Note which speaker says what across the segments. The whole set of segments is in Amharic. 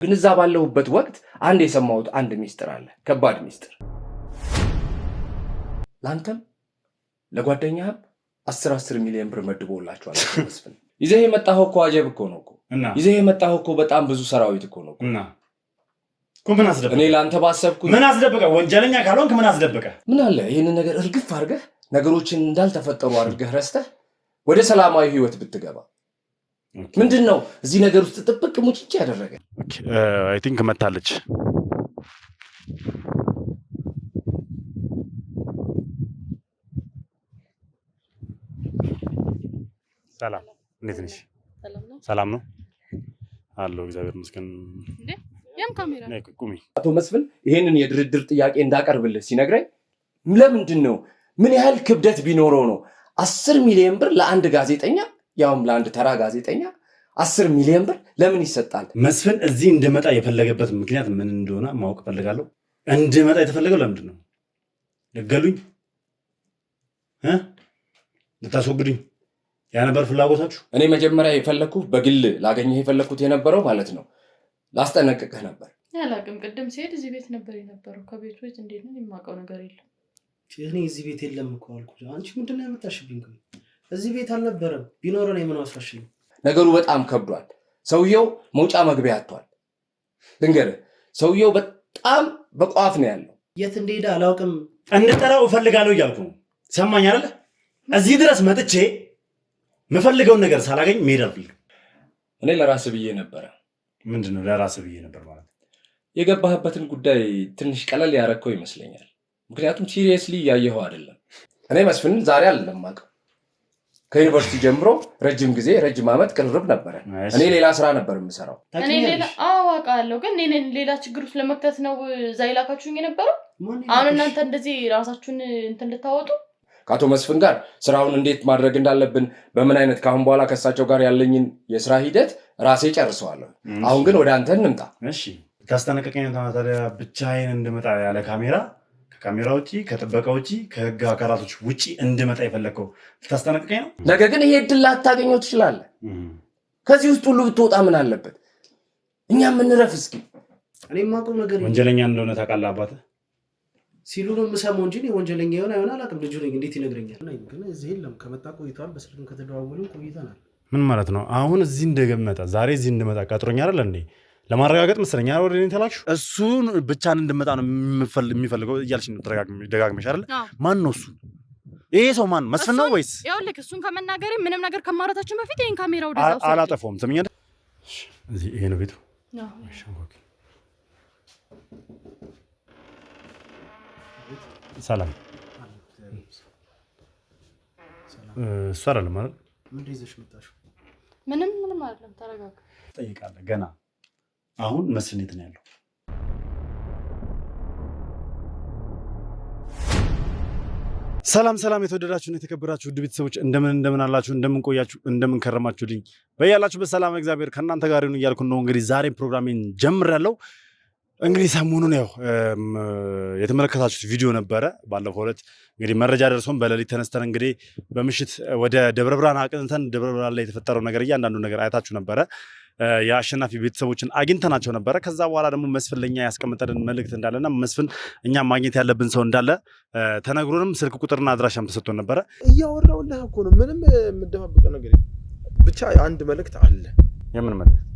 Speaker 1: ግን እዛ ባለሁበት ወቅት አንድ የሰማሁት አንድ ሚስጥር አለ፣ ከባድ ሚስጥር። ላንተም ለጓደኛህም 10 ሚሊዮን ብር መድቦላችኋል መስፍን። ይዘህ የመጣኸው እኮ አጀብ እኮ ነው እኮ እና ይዘህ የመጣኸው እኮ በጣም ብዙ ሰራዊት እኮ ነው እና
Speaker 2: ምን አስደበቀ?
Speaker 1: እኔ ላንተ ባሰብኩኝ
Speaker 2: ምን አስደበቀ? ወንጀለኛ ካልሆንክ ምን አስደበቀ?
Speaker 1: ምን አለ ይሄንን ነገር እርግፍ አድርገህ ነገሮችን እንዳልተፈጠሩ አድርገህ ረስተህ ወደ ሰላማዊ ህይወት ብትገባ ምንድነው እዚህ ነገር ውስጥ ጥብቅ ሙጭጭ ያደረገ?
Speaker 2: አይ ቲንክ መታለች። ሰላም፣ እንዴት ነሽ? ሰላም ነው አለው። እግዚአብሔር ይመስገን። እንዴ
Speaker 3: ያን ካሜራ
Speaker 2: ነይ ቁሚ።
Speaker 1: አቶ መስፍን ይሄንን የድርድር ጥያቄ እንዳቀርብልህ ሲነግረኝ ለምንድን ነው ምን ያህል ክብደት ቢኖረው ነው 10 ሚሊዮን ብር ለአንድ ጋዜጠኛ ያውም ለአንድ ተራ ጋዜጠኛ 10 ሚሊዮን ብር ለምን ይሰጣል?
Speaker 2: መስፍን እዚህ እንድመጣ የፈለገበት ምክንያት ምን እንደሆነ ማወቅ ፈልጋለሁ። እንድመጣ የተፈለገው ለምንድን ነው? ልገሉኝ? ልታስወግዱኝ? ያ ነበር ፍላጎታችሁ?
Speaker 1: እኔ መጀመሪያ የፈለኩት በግል ላገኘህ የፈለኩት የነበረው ማለት ነው ላስጠነቅቅህ ነበር።
Speaker 3: ያላቅም ቅድም ሲሄድ እዚህ ቤት ነበር የነበረው። ከቤቱ ቤት እንዴት ነው የማውቀው ነገር የለም።
Speaker 4: እኔ እዚህ ቤት የለም እኮ አልኩት። አንቺ ምንድነው ያመጣሽብኝ? እዚህ ቤት አልነበረም። ቢኖረን የምን አስፋሽኝ?
Speaker 1: ነገሩ በጣም ከብዷል። ሰውየው መውጫ መግቢያ አጥቷል። ልንገርህ፣ ሰውየው በጣም በቋፍ ነው ያለው።
Speaker 4: የት እንደሄደ አላውቅም።
Speaker 2: እንድጠራው እፈልጋለሁ እያልኩ ነው። ሰማኝ አይደለ? እዚህ ድረስ መጥቼ የምፈልገውን ነገር ሳላገኝ መሄድ አልፈልግም።
Speaker 1: እኔ ለራስህ ብዬ ነበረ።
Speaker 2: ምንድነው ለራስህ ብዬ ነበር ማለት?
Speaker 1: የገባህበትን ጉዳይ ትንሽ ቀለል ያረከው ይመስለኛል። ምክንያቱም ሲሪየስሊ እያየኸው አይደለም። እኔ መስፍንን ዛሬ አይደለም የማውቀው። ከዩኒቨርሲቲ ጀምሮ ረጅም ጊዜ ረጅም ዓመት ቅርርብ ነበረ። እኔ ሌላ ስራ ነበር የምሰራው።
Speaker 3: እኔ ሌላ አዋቃለሁ፣ ግን እኔ ሌላ ችግር ውስጥ ለመክተት ነው ዛይላካችሁኝ የነበረው። አሁን እናንተ እንደዚህ ራሳችሁን እንትን ልታወጡ
Speaker 1: ከአቶ መስፍን ጋር ስራውን እንዴት ማድረግ እንዳለብን በምን አይነት ካሁን በኋላ ከሳቸው ጋር ያለኝን የስራ ሂደት ራሴ ጨርሰዋለሁ። አሁን ግን ወደ አንተ እንምጣ።
Speaker 2: እሺ፣ ታስጠነቀቀኝ ታዲያ ብቻዬን እንድመጣ ያለ ካሜራ ከካሜራ ውጪ ከጥበቃ ውጪ ከህግ አካላቶች ውጪ እንድመጣ የፈለከው ታስጠነቀቀኝ ነው።
Speaker 1: ነገ ግን ይሄ እድል ላታገኘው ትችላለህ። ከዚህ ውስጥ ሁሉ ብትወጣ ምን አለበት? እኛ ምንረፍ እስኪ።
Speaker 4: እኔ የማውቀው ነገር
Speaker 2: ወንጀለኛ እንደሆነ ታውቃለህ አባትህ
Speaker 4: ሲሉ ነው የምሰማው እንጂ ወንጀለኛ የሆነ አይሆን አላውቅም። ልጁ ነኝ እንዴት ይነግረኛል? ግን እዚህ የለም። ከመጣ ቆይቷል። በስልክም ከተደዋወልን ቆይተናል።
Speaker 2: ምን ማለት ነው? አሁን እዚህ እንደገመጣ ዛሬ እዚህ እንደመጣ ቀጥሮኛ አይደል እንዴ? ለማረጋገጥ መሰለኝ ወደ እኔ ተላክሽ። እሱን ብቻን እንድመጣ ነው የሚፈልገው እያልሽ ነው ደጋግመሽ አይደል? ማን ነው እሱ? ይሄ ሰው ማን? መስፍን ነው ወይስ?
Speaker 3: ይኸውልህ እሱን ከመናገሬ ምንም ነገር ከማውራታችን በፊት ይሄን ካሜራ ወደዛ ወሰድ።
Speaker 2: አላጠፋውም። ትምኛለህ? እዚህ ይሄ ነው ቤቱ። እሺ ኦኬ። ሰላም እሱ አይደለም ማለት
Speaker 4: ምን ይዘሽ መጣሽው?
Speaker 3: ምንም አይደለም። ተረጋጋ።
Speaker 2: ጠይቃለህ ገና። አሁን መስፍን የት ነው ያለው? ሰላም የተወደዳችሁና የተከበራችሁ ውድ ቤተሰቦች እንደምን አላችሁ? እንደምን ቆያችሁ? እንደምን ከረማችሁልኝ? በያላችሁበት ሰላም እግዚአብሔር ከእናንተ ጋር ይሁን እያልኩ ነው እንግዲህ ዛሬም ፕሮግራሜን ጀምሬያለሁ። እንግዲህ ሰሞኑን ያው የተመለከታችሁት ቪዲዮ ነበረ። ባለፈው ዕለት እንግዲህ መረጃ ደርሶን በሌሊት ተነስተን እንግዲህ በምሽት ወደ ደብረ ብርሃን አቅንተን ደብረ ብርሃን ላይ የተፈጠረው ነገር እያንዳንዱ ነገር አይታችሁ ነበረ። የአሸናፊ ቤተሰቦችን አግኝተናቸው ነበረ። ከዛ በኋላ ደግሞ መስፍን ለኛ ያስቀመጠልን መልእክት እንዳለና መስፍን እኛ ማግኘት ያለብን ሰው እንዳለ ተነግሮንም ስልክ ቁጥርና አድራሻም ተሰጥቶን ነበረ።
Speaker 5: እያወራሁልህ እኮ ነው። ምንም የምደባበቀው ነገር ብቻ አንድ መልእክት አለ።
Speaker 2: የምን መልእክት?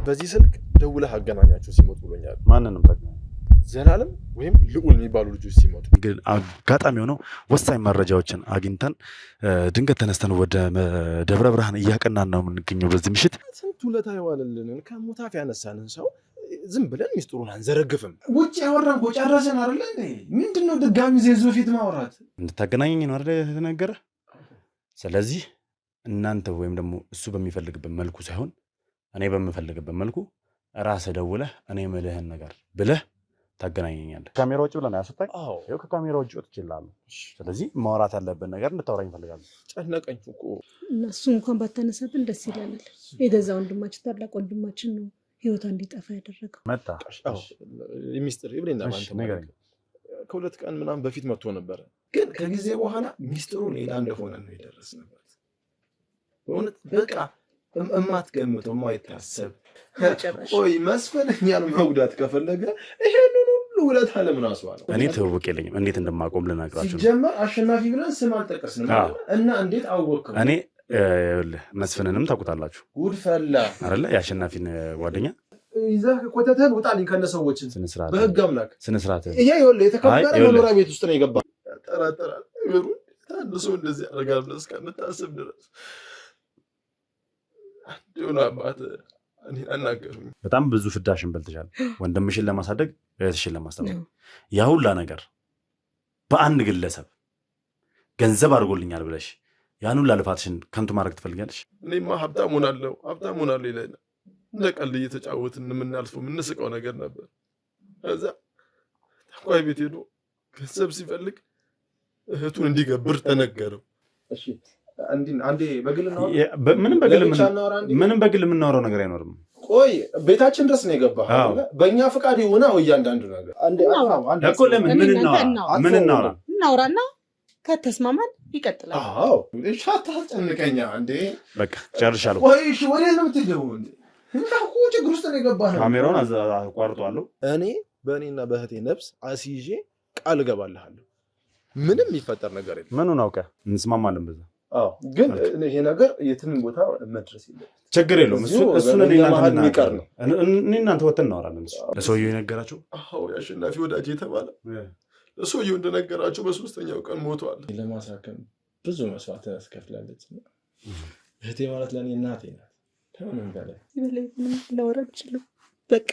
Speaker 5: በዚህ ስልክ ደውለህ አገናኛቸው ሲመጡ ብሎኛል።
Speaker 2: ማንንም ታገናኝ?
Speaker 5: ዘላለም ወይም ልዑል የሚባሉ ልጆች ሲመጡ።
Speaker 2: ግን አጋጣሚ ሆነው ወሳኝ መረጃዎችን አግኝተን ድንገት ተነስተን ወደ ደብረ ብርሃን እያቀናን ነው የምንገኘው። በዚህ ምሽት
Speaker 5: ስንት ውለታ የዋለልንን ከሞታፍ ያነሳንን ሰው ዝም ብለን ሚስጥሩን አንዘረግፍም። ውጭ ያወራን እኮ ጨረስን አይደል እንዴ? ምንድነው ድጋሚ ዜዞ ፊት ማውራት?
Speaker 2: እንድታገናኘኝ ነው አይደል የተነገረ? ስለዚህ እናንተ ወይም ደግሞ እሱ በሚፈልግበት መልኩ ሳይሆን እኔ በምፈልግበት መልኩ ራስህ ደውለህ እኔ የምልህን ነገር ብለህ ታገናኘኛለህ። ካሜራ ውጭ ብለህ ነው ያስወጣኝ?
Speaker 5: አዎ
Speaker 2: ይኸው ከካሜራ ውጭ ወጥቼልሃለሁ። ስለዚህ ማውራት ያለብን ነገር እንድታወራኝ እፈልጋለሁ።
Speaker 5: ጨነቀኝ እኮ።
Speaker 6: እሱ እንኳን ባታነሳብን ደስ ይላል። የገዛ ወንድማችን ታላቅ ወንድማችን ነው ህይወቷ እንዲጠፋ ያደረገው።
Speaker 2: መጣ?
Speaker 5: አዎ ሚስጥር ይብለና ማለት ከሁለት ቀን ምናምን በፊት መጥቶ ነበረ። ግን ከጊዜ በኋላ ሚስጥሩ ሌላ እንደሆነ ነው የደረስንበት። በእውነት በቃ እማትገምተው የማይታሰብ ቆይ መስፍን እኛን መጉዳት ከፈለገ ይሄንን ሁሉ ውለታ ለምን አስዋለው?
Speaker 2: እኔ ትውውቅ የለኝም እንዴት እንደማቆም ልነግራችሁ ነው።
Speaker 5: ሲጀመር አሸናፊ ብለን ስም አልጠቀስንም እና እንዴት አወቅከው?
Speaker 2: እኔ መስፍንንም ታውቁታላችሁ
Speaker 5: ጉድፈላ
Speaker 2: አይደለ? የአሸናፊን ጓደኛ
Speaker 5: ይዘህ ቆተተን ውጣልኝ ከነሰዎችን በህግ አምላክ
Speaker 2: ስነ ስርዓት።
Speaker 5: ይሄ ይኸውልህ የተከበረ መኖሪያ ቤት ውስጥ ነው የገባው። ያጠራጠራል ነገሩ። ታንሶ እንደዚህ ያደርጋል ብለህ እስከምታስብ ድረስ አንዱን አባት እኔ አናገሩኝ።
Speaker 2: በጣም ብዙ ፍዳሽን በልተሻል፣ ወንድምሽን ለማሳደግ እህትሽን ለማስተማር። ያ ሁላ ነገር በአንድ ግለሰብ ገንዘብ አድርጎልኛል ብለሽ ያን ሁላ ልፋትሽን ከንቱ ማድረግ ትፈልጋለሽ?
Speaker 5: እኔማ ሀብታም ሆናለሁ ይለኝ እንደ ቀልድ እየተጫወትን የምናልፈው የምንስቀው ነገር ነበር። ከዛ ጠንቋይ ቤት ሄዶ ገንዘብ ሲፈልግ እህቱን እንዲገብር ተነገረው። እሺ አንዴ በግል ነው
Speaker 2: ምንም በግል የምናወራው ነገር አይኖርም።
Speaker 5: ቆይ ቤታችን ድረስ ነው የገባህ። በእኛ ፍቃድ ይሆና ወይ አንዳንዱ ነገር
Speaker 2: እኮ ለምን ምን
Speaker 6: እናውራና ከተስማማን ይቀጥላል።
Speaker 5: አዎ እሺ አታስጨንቀኛ እንዴ።
Speaker 2: በቃ ጨርሻለሁ።
Speaker 5: ቆይ እሺ ወዴት ነው የምትሄደው እንዴ? እንታኩ ችግር ውስጥ ነው የገባህ።
Speaker 2: ካሜራውን አቋርጧለሁ።
Speaker 5: እኔ በእኔና በእህቴ ነፍስ አስይዤ ቃል እገባልሃለሁ ምንም የሚፈጠር ነገር የለም።
Speaker 2: ምኑን አውቀህ እንስማማለን በዛ።
Speaker 5: አዎ ግን ይሄ ነገር የትንም ቦታ መድረስ የለም።
Speaker 2: ችግር የለውም። እሱ እናንተ ወተን እናወራለን። ለሰውየው የነገራቸው?
Speaker 5: አዎ የአሸናፊ ወዳጅ የተባለ ለሰውየው እንደነገራቸው በሶስተኛው ቀን ሞቷል። ለማሳከም ብዙ መስዋዕት ያስከፍላለች። እህቴ ማለት ለእኔ እናቴ ናት። ከምንም በላይ
Speaker 6: ላወራ አልችልም። በቃ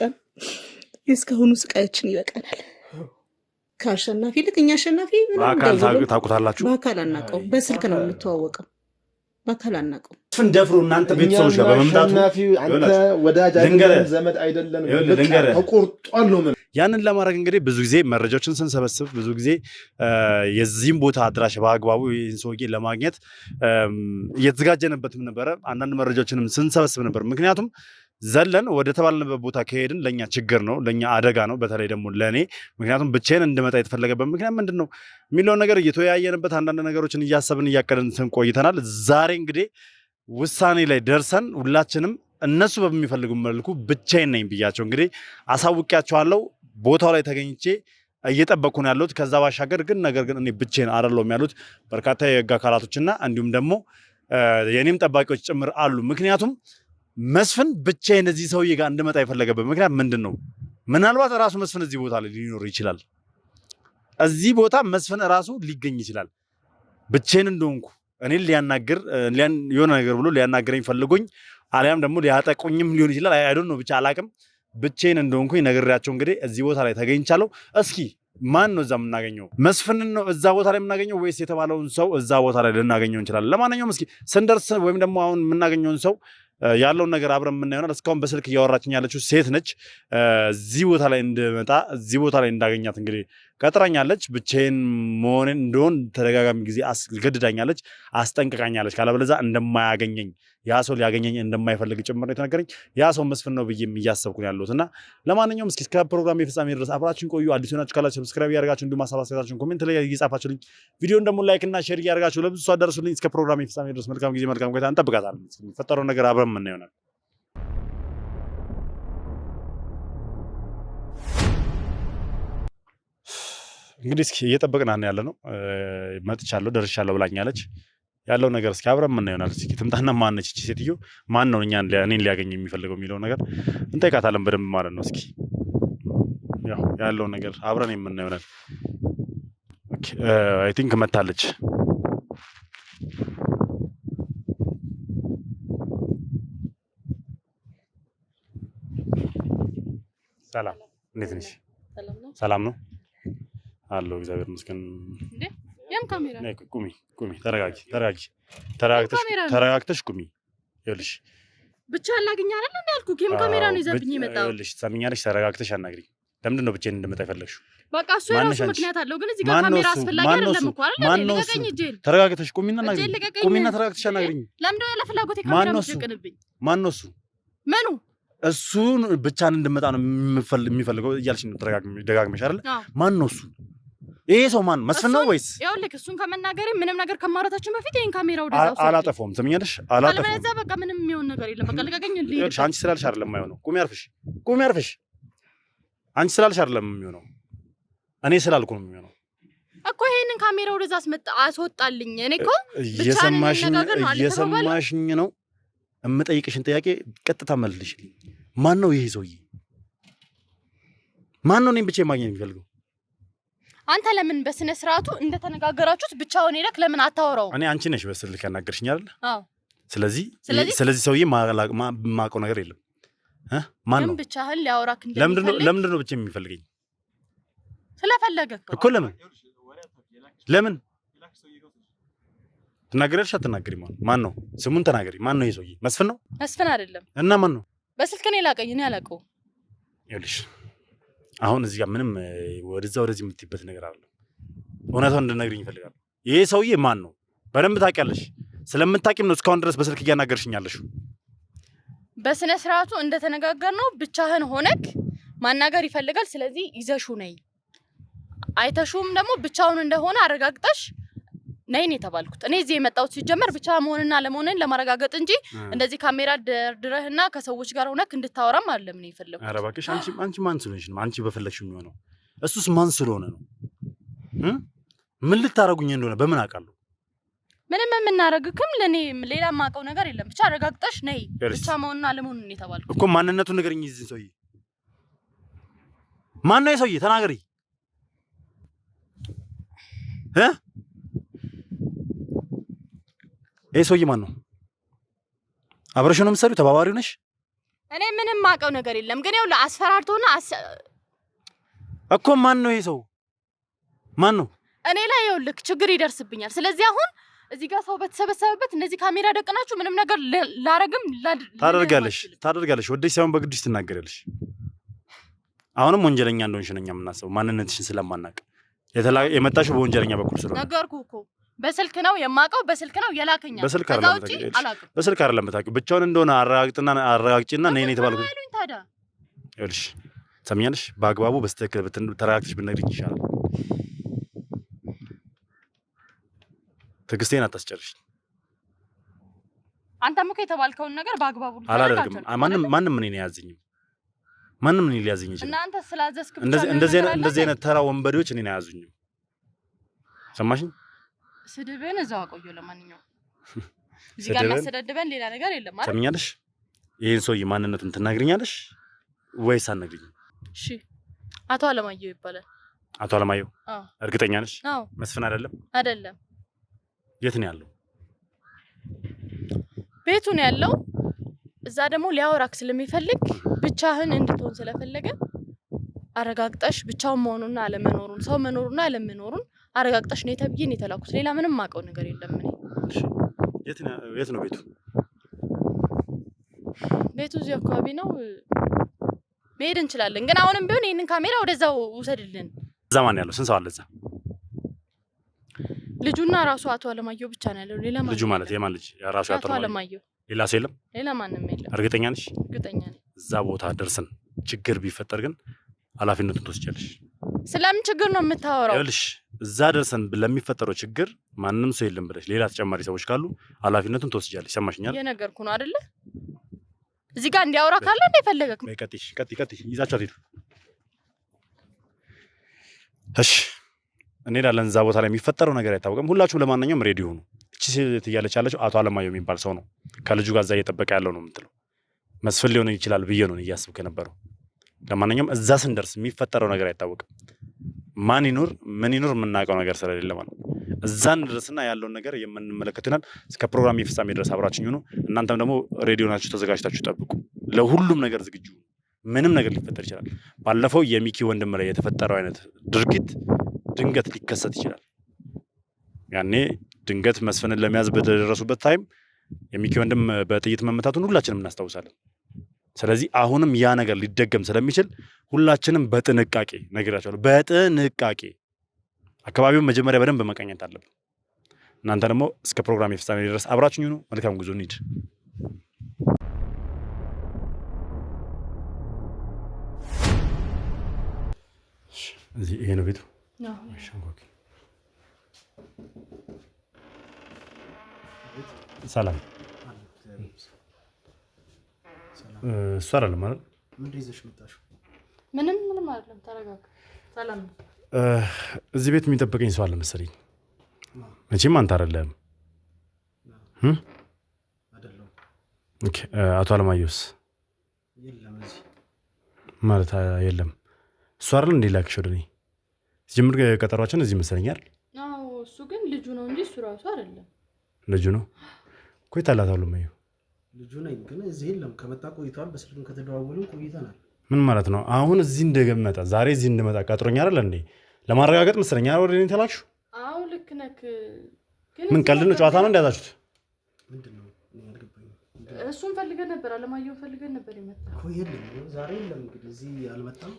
Speaker 6: እስካሁኑ ስቃያችን ይበቃናል። ከአሸናፊ ልክ እኛ አሸናፊ
Speaker 2: በአካል ታውቁታላችሁ?
Speaker 6: በአካል አናውቀው፣ በስልክ ነው የምንተዋወቀው። በአካል አናውቀው።
Speaker 2: ደፍሮ እናንተ ቤተሰቦች ጋር በመምጣቱ
Speaker 5: አንተ ወዳጅ አይደለም ዘመድ አይደለም ተቆርጧል ነው።
Speaker 2: ያንን ለማድረግ እንግዲህ ብዙ ጊዜ መረጃዎችን ስንሰበስብ ብዙ ጊዜ የዚህም ቦታ አድራሽ በአግባቡ ይህን ሰውዬ ለማግኘት እየተዘጋጀንበትም ነበረ። አንዳንድ መረጃዎችንም ስንሰበስብ ነበር። ምክንያቱም ዘለን ወደ ተባልንበት ቦታ ከሄድን ለእኛ ችግር ነው፣ ለእኛ አደጋ ነው። በተለይ ደግሞ ለእኔ ምክንያቱም ብቻዬን እንድመጣ የተፈለገበት ምክንያት ምንድን ነው የሚለውን ነገር እየተወያየንበት አንዳንድ ነገሮችን እያሰብን እያቀድን ቆይተናል። ዛሬ እንግዲህ ውሳኔ ላይ ደርሰን ሁላችንም እነሱ በሚፈልጉ መልኩ ብቻዬን ነኝ ብያቸው እንግዲህ አሳውቂያቸዋለሁ። ቦታው ላይ ተገኝቼ እየጠበቅኩ ነው ያለሁት። ከዛ ባሻገር ግን ነገር ግን እኔ ብቻዬን አይደለሁም ያሉት በርካታ የህግ አካላቶችና እንዲሁም ደግሞ የእኔም ጠባቂዎች ጭምር አሉ። ምክንያቱም መስፍን ብቻዬን እዚህ ሰውዬ ጋር እንድመጣ የፈለገበት ምክንያት ምንድን ነው? ምናልባት ራሱ መስፍን እዚህ ቦታ ላይ ሊኖር ይችላል። እዚህ ቦታ መስፍን ራሱ ሊገኝ ይችላል። ብቻዬን እንደሆንኩ እኔን ሊያናግር የሆነ ነገር ብሎ ሊያናግረኝ ፈልጎኝ አሊያም ደግሞ ሊያጠቁኝም ሊሆን ይችላል። አይ ዶንት ኖ ብቻ አላቅም። ብቻዬን እንደሆንኩኝ ነግሬያቸው እንግዲህ እዚህ ቦታ ላይ ተገኝቻለሁ። እስኪ ማን ነው እዛ የምናገኘው? መስፍንን ነው እዛ ቦታ ላይ የምናገኘው ወይስ የተባለውን ሰው እዛ ቦታ ላይ ልናገኘው እንችላለን? ለማንኛውም እስኪ ስንደርስ ወይም ደግሞ አሁን የምናገኘውን ሰው ያለውን ነገር አብረን የምናየው ይሆናል። እስካሁን በስልክ እያወራችኝ ያለችው ሴት ነች። እዚህ ቦታ ላይ እንድመጣ እዚህ ቦታ ላይ እንዳገኛት እንግዲህ ቀጥራኛለች። ብቻዬን መሆኔን እንደሆን ተደጋጋሚ ጊዜ አስገድዳኛለች፣ አስጠንቅቃኛለች። ካለበለዚያ እንደማያገኘኝ ያ ሰው ሊያገኘኝ እንደማይፈልግ ጭምር ነው የተነገረኝ። ያ ሰው መስፍን ነው ብዬ እያሰብኩ ነው ያለሁት እና ለማንኛውም እስኪ እስከ ፕሮግራም የፍጻሜ ድረስ አብራችን ቆዩ። አዲስ ሆናችሁ ካላችሁ ሰብስክራይብ እያደረጋችሁ እንዲሁም ሀሳብ አስተያየታችሁን ኮሜንት ላይ እየጻፋችሁልኝ ቪዲዮን ደግሞ ላይክ እና ሼር እያደረጋችሁ ለብዙ ሰው አደረሱልኝ። እስከ ፕሮግራም የፍጻሜ ድረስ መልካም ጊዜ መልካም ቆይታ እንጠብቃታለን። የሚፈጠረው ነገር አብረን የምናየው ይሆናል። እንግዲህ እስኪ እየጠበቅን ያለ ነው። መጥቻለሁ ደርሻለሁ ብላኛለች። ያለው ነገር እስኪ አብረን የምናየው ይሆናል። እስኪ ትምጣና ማነች እቺ ሴትዮ? ማን ነው እኔን ሊያገኝ የሚፈልገው የሚለው ነገር እንጠይቃታለን በደንብ ማለት ነው። እስኪ ያለው ነገር አብረን የምናየው ይሆናል። ኦኬ አይ ቲንክ መታለች። ሰላም፣ እንዴት ነሽ? ሰላም ነው አለው። እግዚአብሔር ይመስገን።
Speaker 3: የም ካሜራ
Speaker 2: ነይ ቁሚ፣ ተረጋግተሽ ቁሚ። ይኸውልሽ
Speaker 3: ብቻ አላገኝ አይደል እንዴ ያልኩህ? የም ካሜራ ነው ይዘብኝ የመጣው?
Speaker 2: ይኸውልሽ ትሰሚኛለሽ? ተረጋግተሽ አናግሪኝ። ለምንድን ነው ብቻዬን እንድመጣ የፈለግሽው?
Speaker 3: በቃ እሱ የራሱ ምክንያት አለው። ግን እዚህ ጋር ካሜራ አስፈላጊ አይደለም እኮ አይደል? ልቀቀኝ እጄን።
Speaker 2: ተረጋግተሽ ቁሚና ተረጋግተሽ አናግሪኝ።
Speaker 3: ለምንድን ነው ለፍላጎቴ ካሜራ የምትደቅንብኝ?
Speaker 2: ማን ነው እሱ?
Speaker 3: ምኑ?
Speaker 2: እሱን ብቻን እንድመጣ ነው የሚፈልገው እያልሽ ነው ደጋግመሽ አይደል? ማን ነው እሱ? ይሄ ሰው ማን መስፍን ነው ወይስ?
Speaker 3: ይኸውልህ እሱን ከመናገሬ ምንም ነገር ከማውራታችን በፊት ይሄን ካሜራ ወደዛው
Speaker 2: አላጠፋውም። ትምኛለሽ? አላጠፋውም።
Speaker 3: አለበለዛ በቃ ምንም የሚሆን ነገር የለም። በቃ ልቀቀኝ።
Speaker 2: ልሂድ። አንቺ ስላልሽ አይደለም የማይሆነው። ቁሚ አርፈሽ። አንቺ ስላልሽ አይደለም የሚሆነው፣ እኔ ስላልኩ ነው የሚሆነው
Speaker 3: እኮ። ይሄንን ካሜራ ወደዛ አስወጣልኝ። እኔ እኮ
Speaker 2: እየሰማሽኝ ነው። የምጠይቅሽን ጥያቄ ቀጥታ መልሽልኝ። ማን ነው ይሄ ሰውዬ? ማን ነው እኔን ብቻ ማግኘት የሚፈልገው?
Speaker 3: አንተ ለምን በስነ ስርዓቱ እንደተነጋገራችሁት ብቻውን ሄደክ ለምን አታወራው?
Speaker 2: እኔ አንቺ ነሽ በስልክ ያናገርሽኝ አይደል?
Speaker 3: አዎ።
Speaker 2: ስለዚህ ሰውዬ ማውቀው ነገር የለም። ማን ነው
Speaker 3: ብቻህን ሊያወራክ
Speaker 2: ለምንድን ነው ብቻ የሚፈልገኝ?
Speaker 3: ስለፈለገ
Speaker 2: እኮ ለምን ትናገሪያለሽ? አትናገሪም? ማን ነው? ስሙን ተናገሪ። ማን ነው ይሄ ሰውዬ? መስፍን ነው?
Speaker 3: መስፍን አይደለም።
Speaker 2: እና ማን ነው?
Speaker 3: በስልክ ነው የላቀኝ። እኔ አላውቀውም።
Speaker 2: ይኸውልሽ አሁን እዚህ ጋር ምንም ወደዚህ የምትይበት ነገር አለ። እውነታውን እንድነግሪኝ እፈልጋለሁ። ይሄ ሰውዬ ማን ነው? በደንብ ታውቂያለሽ። ስለምታውቂም ነው እስካሁን ድረስ በስልክ እያናገርሽኝ ያለሽው።
Speaker 3: በስነ ስርዓቱ እንደተነጋገርነው ብቻህን ሆነክ ማናገር ይፈልጋል። ስለዚህ ይዘሹ ነይ። አይተሹም ደግሞ ብቻውን እንደሆነ አረጋግጠሽ ነይ ነው የተባልኩት። እኔ እዚህ የመጣሁት ሲጀመር ብቻ መሆንና ለመሆንን ለማረጋገጥ እንጂ እንደዚህ ካሜራ ደርድረህና ከሰዎች ጋር ሆነክ እንድታወራም አይደለም ነው የፈለኩት።
Speaker 2: ኧረ እባክሽ አንቺ ማን ስለሆንሽ ነው? አንቺ በፈለግሽው የሚሆነው። እሱስ ማን ስለሆነ ነው? ምን ልታረጉኝ እንደሆነ በምን አውቃለሁ?
Speaker 3: ምንም የምናረግክም ለኔ ሌላ የማውቀው ነገር የለም። ብቻ አረጋግጠሽ ነይ። ብቻ መሆንና ለመሆንን ነው የተባልኩት
Speaker 2: እኮ። ማንነቱን ንገሪኝ። እዚህ ሰውዬ ማን ነው? የሰውዬ ተናገሪ። ይሄ ሰውዬ ማን ነው? አብረሽ ነው የምትሰሪው? ተባባሪው ነሽ?
Speaker 3: እኔ ምንም ማውቀው ነገር የለም። ግን ያው ለአስፈራርቶና
Speaker 2: እኮ ማን ነው ይሄ ሰው? ማን ነው?
Speaker 3: እኔ ላይ ይኸውልህ ችግር ይደርስብኛል። ስለዚህ አሁን እዚህ ጋር ሰው በተሰበሰበበት እንደዚህ ካሜራ ደቅናችሁ ምንም ነገር ላረግም
Speaker 2: ታደርጋለሽ። ወደሽ ሳይሆን በግድሽ ትናገሪያለሽ። አሁንም ወንጀለኛ እንደሆንሽ ነኝ የምናስበው፣ ማንነትሽን ስለማናውቅ። የመጣሽው በወንጀለኛ በኩል ስለሆነ ነገርኩህ
Speaker 3: እኮ። በስልክ ነው የማውቀው፣ በስልክ ነው የላከኛል።
Speaker 2: በስልክ አይደለም የምታውቂው። ብቻውን እንደሆነ አረጋግጪና ነይ ነይ ተባልኩኝ።
Speaker 3: ታዲያ
Speaker 2: ይኸውልሽ ሰምኛለሽ፣ በአግባቡ በስተክል ተረጋግተሽ ብትነግሪኝ ይሻላል። ትዕግስቴን አታስጨርሽ።
Speaker 3: አንተም እኮ የተባልከውን ነገር በአግባቡ
Speaker 2: አላደርግም። ማንም እኔን አያዘኝም። ማንም እኔን ሊያዘኝ ይችላል።
Speaker 3: እናንተ ስላዘዝክ ብቻ
Speaker 2: እንደዚህ አይነት ተራ ወንበዴዎች እኔን አያዙኝም። ሰማሽኝ?
Speaker 3: ስድብን እዛው አቆየው። ለማንኛውም እዚህ ጋር ማሰደድበን ሌላ ነገር የለም አይደል?
Speaker 2: ሰምኛለሽ? ይሄን ሰውዬ ማንነቱን ትናገሪኛለሽ ወይስ አትነግሪኝም?
Speaker 3: እሺ። አቶ አለማየሁ ይባላል።
Speaker 2: አቶ አለማየሁ?
Speaker 3: አዎ።
Speaker 2: እርግጠኛ ነሽ?
Speaker 3: አዎ።
Speaker 2: መስፍን አይደለም?
Speaker 3: አይደለም።
Speaker 2: የት ነው ያለው?
Speaker 3: ቤቱ ነው ያለው። እዛ ደግሞ ሊያወራክ ስለሚፈልግ ብቻህን እንድትሆን ስለፈለገ አረጋግጠሽ ብቻውን መሆኑንና አለመኖሩን፣ ሰው መኖሩንና አለመኖሩን አረጋግጠሽ ነው ተብዬ ነው የተላኩት። ሌላ ምንም ማውቀው ነገር የለም።
Speaker 2: የት ነው ቤቱ?
Speaker 3: ቤቱ እዚህ አካባቢ ነው። መሄድ እንችላለን፣ ግን አሁንም ቢሆን ይሄንን ካሜራ ወደዛው ውሰድልን።
Speaker 2: እዛ ማን ያለው? ስንት ሰው አለ እዛ?
Speaker 3: ልጁና ራሱ አቶ አለማየሁ ብቻ ነው ያለው። ሌላ
Speaker 2: ልጁ ማለት የማን ልጅ? ራሱ
Speaker 3: አቶ አለማየሁ።
Speaker 2: ሌላ ሰው የለም?
Speaker 3: ሌላ ማንም የለም።
Speaker 2: እርግጠኛ ነሽ?
Speaker 3: እርግጠኛ ነኝ።
Speaker 2: እዛ ቦታ ደርሰን ችግር ቢፈጠር ግን ኃላፊነቱን ትወስጃለሽ።
Speaker 3: ስለምን ችግር ነው የምታወራው?
Speaker 2: ይኸውልሽ እዛ ደርሰን ለሚፈጠረው ችግር ማንንም ሰው የለም ብለሽ ሌላ ተጨማሪ ሰዎች ካሉ ኃላፊነቱን ትወስጃለሽ። ሰማሽኛል?
Speaker 3: የነገርኩ ነው አይደለ? እዚህ ጋር እንዲያወራ ካለ እንደፈለገክ ነው።
Speaker 2: ቀጥይ ይዛቻት ሄዱ። እሺ እንሄዳለን። እዛ ቦታ ላይ የሚፈጠረው ነገር አይታወቅም። ሁላችሁም ለማንኛውም ሬዲ ሁኑ። እቺ ሴት እያለች ያለችው አቶ አለማየሁ የሚባል ሰው ነው። ከልጁ ጋር እዛ እየጠበቀ ያለው ነው የምትለው። መስፍን ሊሆን ይችላል ብዬ ነው እያስብክ የነበረው። ለማንኛውም እዛ ስንደርስ የሚፈጠረው ነገር አይታወቅም። ማን ይኑር ምን ይኑር የምናውቀው ነገር ስለሌለ ማለት ነው። እዛ እንድረስና ያለውን ነገር የምንመለከት ይሆናል። እስከ ፕሮግራም የፍጻሜ ድረስ አብራችሁኝ ሁኑ። እናንተም ደግሞ ሬዲዮ ናችሁ ተዘጋጅታችሁ ጠብቁ። ለሁሉም ነገር ዝግጁ። ምንም ነገር ሊፈጠር ይችላል። ባለፈው የሚኪ ወንድም ላይ የተፈጠረው አይነት ድርጊት ድንገት ሊከሰት ይችላል። ያኔ ድንገት መስፍንን ለመያዝ በደረሱበት ታይም የሚኪ ወንድም በጥይት መመታቱን ሁላችንም እናስታውሳለን። ስለዚህ አሁንም ያ ነገር ሊደገም ስለሚችል ሁላችንም በጥንቃቄ ነግራቸዋለሁ። በጥንቃቄ አካባቢውን መጀመሪያ በደንብ መቃኘት አለብን። እናንተ ደግሞ እስከ ፕሮግራም የፍጻሜ ድረስ አብራችሁኝ ሁኑ። መልካም ጉዞ። እንሂድ። ይሄ ነው ቤቱ። ሰላም እሱ አይደለም ማለት
Speaker 4: ምን ይዘሽ መጣሽ?
Speaker 3: ምንም አይደለም። ተረጋጋ። ሰላም ነው።
Speaker 2: እዚህ ቤት የሚጠብቀኝ ሰው አለ መሰለኝ። መቼም አንተ አይደለም።
Speaker 4: አይደለም።
Speaker 2: ኦኬ። አቶ አለማየሁስ?
Speaker 4: የለም እዚህ
Speaker 2: ማለት የለም። እሱ አይደል እንዴ ላክሽ ወደ እኔ? ሲጀምር ቀጠሯችን እዚህ መሰለኛል።
Speaker 3: አዎ እሱ ግን ልጁ ነው እንጂ እሱ ራሱ አይደለም።
Speaker 2: ልጁ ነው? ቆይታላት አለማየሁ
Speaker 4: ልጁ ነኝ ግን እዚህ የለም። ከመጣ ቆይቷል። በስልክም ከተደዋወልን ቆይተናል።
Speaker 2: ምን ማለት ነው? አሁን እዚህ እንደመጣ ዛሬ እዚህ እንደመጣ ቀጥሮኝ አይደል እንዴ? ለማረጋገጥ መሰለኝ ወደ እኔ ተላክሽው።
Speaker 3: አዎ ልክ ነህ።
Speaker 2: ምን ቀልድ ነው? ጨዋታ ነው እንደያዛችሁት?
Speaker 4: ምንድነው? አልገባኝም።
Speaker 3: እሱን ፈልገን ነበር፣ አለማየሁ ፈልገን ነበር የመጣው
Speaker 4: እኮ። የለም ዛሬ የለም። እንግዲህ እዚህ አልመጣም።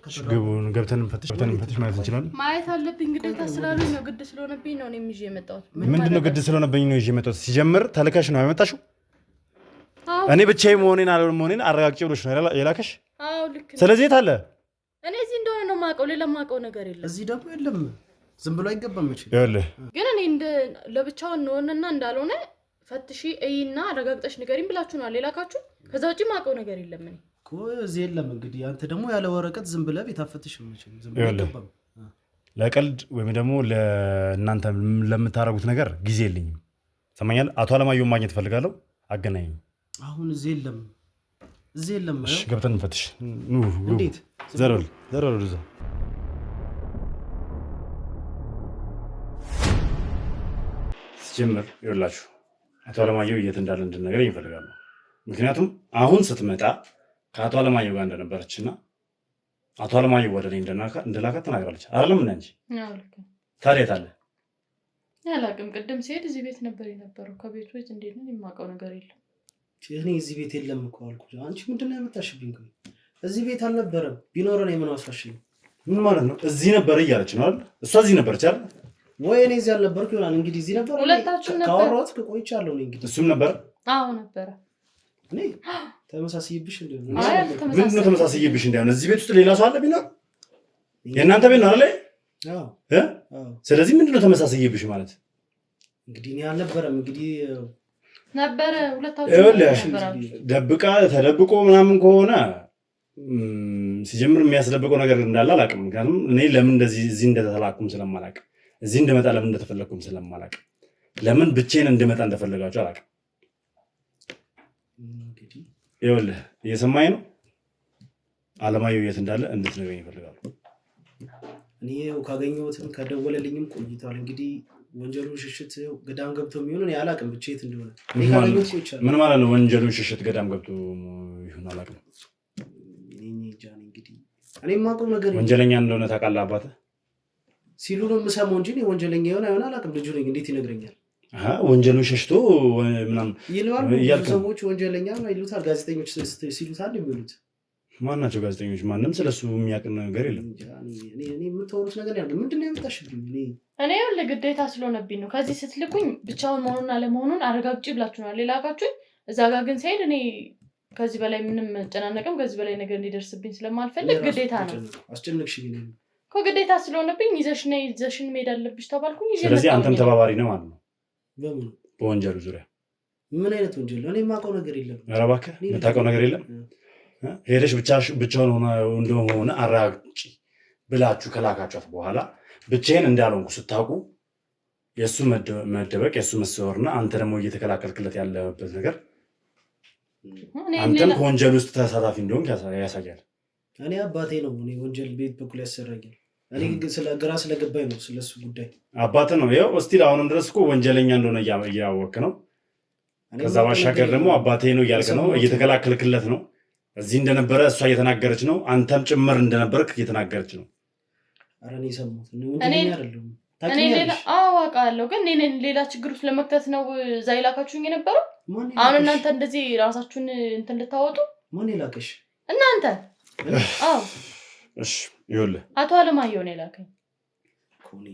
Speaker 2: ገብተን እንፈትሽ ማለት እንችላለን።
Speaker 3: ማየት አለብኝ ግዴታ ስላሉኝ ነው። ግድ ስለሆነብኝ ነው እኔም ይዤ የመጣሁት።
Speaker 2: ምንድነው ግድ ስለሆነብኝ ነው ይዤ የመጣሁት? ሲጀምር ተልከሽ ነው የመጣሽው? እኔ ብቻዬን መሆኔን አረጋግጬ ብሎሽ ነው የላከሽ?
Speaker 3: አዎ ልክ ነህ።
Speaker 2: ስለዚህ የት አለ?
Speaker 3: እኔ እዚህ እንደሆነ ነው የማውቀው፣ ሌላ የማውቀው ነገር የለም።
Speaker 4: እዚህ ደግሞ የለም። ዝም ብሎ አይገባም። እሺ
Speaker 2: ይኸውልህ
Speaker 3: ግን እኔ ለብቻውን እንደሆነና እንዳልሆነ ፈትሺ እይና አረጋግጠሽ ንገሪኝ ብላችሁናል የላካችሁ። ከዛ ውጪ የማውቀው ነገር የለም። እኔ
Speaker 4: እኮ እዚህ የለም። እንግዲህ አንተ ደግሞ ያለ ወረቀት ዝም ብለህ ቤት አፈትሽም። ዝም ብሎ አይገባም።
Speaker 2: ለቀልድ ወይም ደግሞ ለእናንተ ለምታረጉት ነገር ጊዜ የለኝም። ሰማኛል። አቶ አለማየሁ ማግኘት እፈልጋለሁ። አገናኘኝ።
Speaker 4: አሁን እዚህ የለም። እዚህ የለም።
Speaker 2: እሺ ገብተን እንፈትሽ።
Speaker 4: እንዴት?
Speaker 2: ዘረል ወደዛ። ሲጀምር ይኸውላችሁ አቶ አለማየሁ የት እንዳለ እንድንነግረኝ ይፈልጋሉ። ምክንያቱም አሁን ስትመጣ ከአቶ አለማየሁ ጋር እንደነበረችና አቶ አለማየሁ ወደ እኔ እንደላካት ተናግራለች። አይደለም እንደ አንቺ? ታዲያ የት አለ?
Speaker 3: አላውቅም። ቅድም ሲሄድ እዚህ ቤት ነበር የነበረው። ከቤቱ ቤት እንዴት ነው የማውቀው ነገር የለም።
Speaker 4: እኔ እዚህ ቤት የለም እኮ አልኩ። አንቺ ምንድነው ያመጣሽብኝ? እዚህ ቤት አልነበረም። ቢኖረን የምን አስፋሽኝ?
Speaker 2: ምን ማለት ነው? እዚህ ነበር እያለች ነው አይደል? እሷ እዚህ ነበረች አይደል?
Speaker 4: ወይ እኔ እዚህ አልነበርኩ ይሆናል። እንግዲህ እዚህ ነበር።
Speaker 3: ሁለታችን ነበር።
Speaker 4: ካወራሁት ቆይቻለሁ። እኔ እንግዲህ
Speaker 2: እሱም ነበር።
Speaker 3: አዎ ነበረ።
Speaker 4: እኔ ተመሳሳይብሽ እንደሆነ
Speaker 2: ምንድን ነው ተመሳሳይብሽ? እንደሆነ እዚህ ቤት ውስጥ ሌላ ሰው አለ ቢኖር የእናንተ ቤት ነው አይደል? አዎ። ስለዚህ ምንድን ነው ተመሳሳይብሽ ማለት?
Speaker 4: እንግዲህ እኔ አልነበረም። እንግዲህ
Speaker 3: ነበረ። ሁለታችን
Speaker 2: ተደብቆ ምናምን ከሆነ ሲጀምር የሚያስደብቀው ነገር እንዳለ አላውቅም። ምክንያቱም እኔ ለምን እንደዚህ እዚህ እንደተላኩም ስለማላውቅ፣ እዚህ እንደመጣ ለምን እንደተፈለኩም ስለማላውቅ፣ ለምን ብቻዬን እንደመጣ እንደፈለጋችሁ አላውቅም። ይኸውልህ እየሰማኝ ነው። አለማየሁ የት እንዳለ እንድትነግረኝ ይፈልጋሉ።
Speaker 4: እኔ ካገኘሁትም ከደወለልኝም ቆይቷል። እንግዲህ ወንጀሉን ሽሽት ገዳም ገብቶ የሚሆን እኔ አላውቅም። ብቻ የት እንደሆነ
Speaker 2: ምን ማለት ነው? ወንጀሉን ሽሽት ገዳም ገብቶ ይሁን አላውቅም።
Speaker 4: እንግዲህ እኔ የማውቀው ነገር
Speaker 2: ወንጀለኛ እንደሆነ ታውቃለህ አባትህ
Speaker 4: ሲሉ ነው የምሰማው እንጂ ወንጀለኛ የሆነ አይሆን አላውቅም። ልጁ ነኝ እንዴት ይነግረኛል?
Speaker 2: ወንጀሉን ሸሽቶ ምናምን
Speaker 4: ይለዋል። ሰዎች ወንጀለኛ ይሉታል፣ ጋዜጠኞች ሲሉታል የሚሉት
Speaker 2: ማን ናቸው ጋዜጠኞች? ማንም ስለሱ የሚያውቅ ነገር የለም።
Speaker 4: እኔ የምታወሩት ነገር ያለ ምንድን ነው ያመጣሽብኝ?
Speaker 3: እኔ ሁሌ ግዴታ ስለሆነብኝ ነው። ከዚህ ስትልኩኝ ብቻውን መሆኑን አለመሆኑን አረጋግጪ ብላችሁናል ሌላካችሁኝ። እዛ ጋር ግን ሲሄድ እኔ ከዚህ በላይ ምንም መጨናነቅም ከዚህ በላይ ነገር እንዲደርስብኝ ስለማልፈልግ ግዴታ ነው።
Speaker 4: አስጨነቅሽኝ
Speaker 3: እኮ ግዴታ ስለሆነብኝ ይዘሽን መሄድ አለብሽ ተባልኩኝ።
Speaker 2: ስለዚህ አንተም ተባባሪ ነው ማለት ነው
Speaker 4: በምን
Speaker 2: በወንጀሉ ዙሪያ?
Speaker 4: ምን አይነት ወንጀል? እኔ የማውቀው ነገር የለም።
Speaker 2: ኧረ እባክህ የምታውቀው ነገር የለም። ሄደሽ ብቻውን እንደሆነ አረጋግጪ ብላችሁ ከላካችኋት በኋላ ብቻዬን እንዳልሆንኩ ስታውቁ የእሱ መደበቅ የእሱ መሰወርና አንተ ደግሞ እየተከላከልክለት ያለበት ነገር አንተም ከወንጀል ውስጥ ተሳታፊ እንደሆንክ ያሳያል።
Speaker 4: እኔ አባቴ ነው እኔ ወንጀል ቤት በኩል ያሰራኛል። እኔ ግራ ስለገባኝ ነው ስለሱ ጉዳይ።
Speaker 2: አባትህ ነው ይኸው እስቲል አሁንም ድረስ እኮ ወንጀለኛ እንደሆነ እያወቅህ ነው። ከዛ ባሻገር ደግሞ አባቴ ነው እያልክ ነው፣ እየተከላከልክለት ነው። እዚህ እንደነበረ እሷ እየተናገረች ነው፣ አንተም ጭምር እንደነበርክ እየተናገረች ነው።
Speaker 4: ኧረ እኔ ሰማሁት። ወንጀለኛ አይደለሁም።
Speaker 3: አውቃለሁ፣ ግን እኔን ሌላ ችግር ውስጥ ለመክተት ነው እዛ የላካችሁኝ የነበረው። አሁን እናንተ እንደዚህ ራሳችሁን እንትን ልታወጡ
Speaker 4: ማን የላከሽ?
Speaker 3: እናንተ። አዎ
Speaker 2: እሺ፣ ይኸውልህ
Speaker 3: አቶ አለማየሁ ነው የላከኝ
Speaker 4: እኮ። እኔ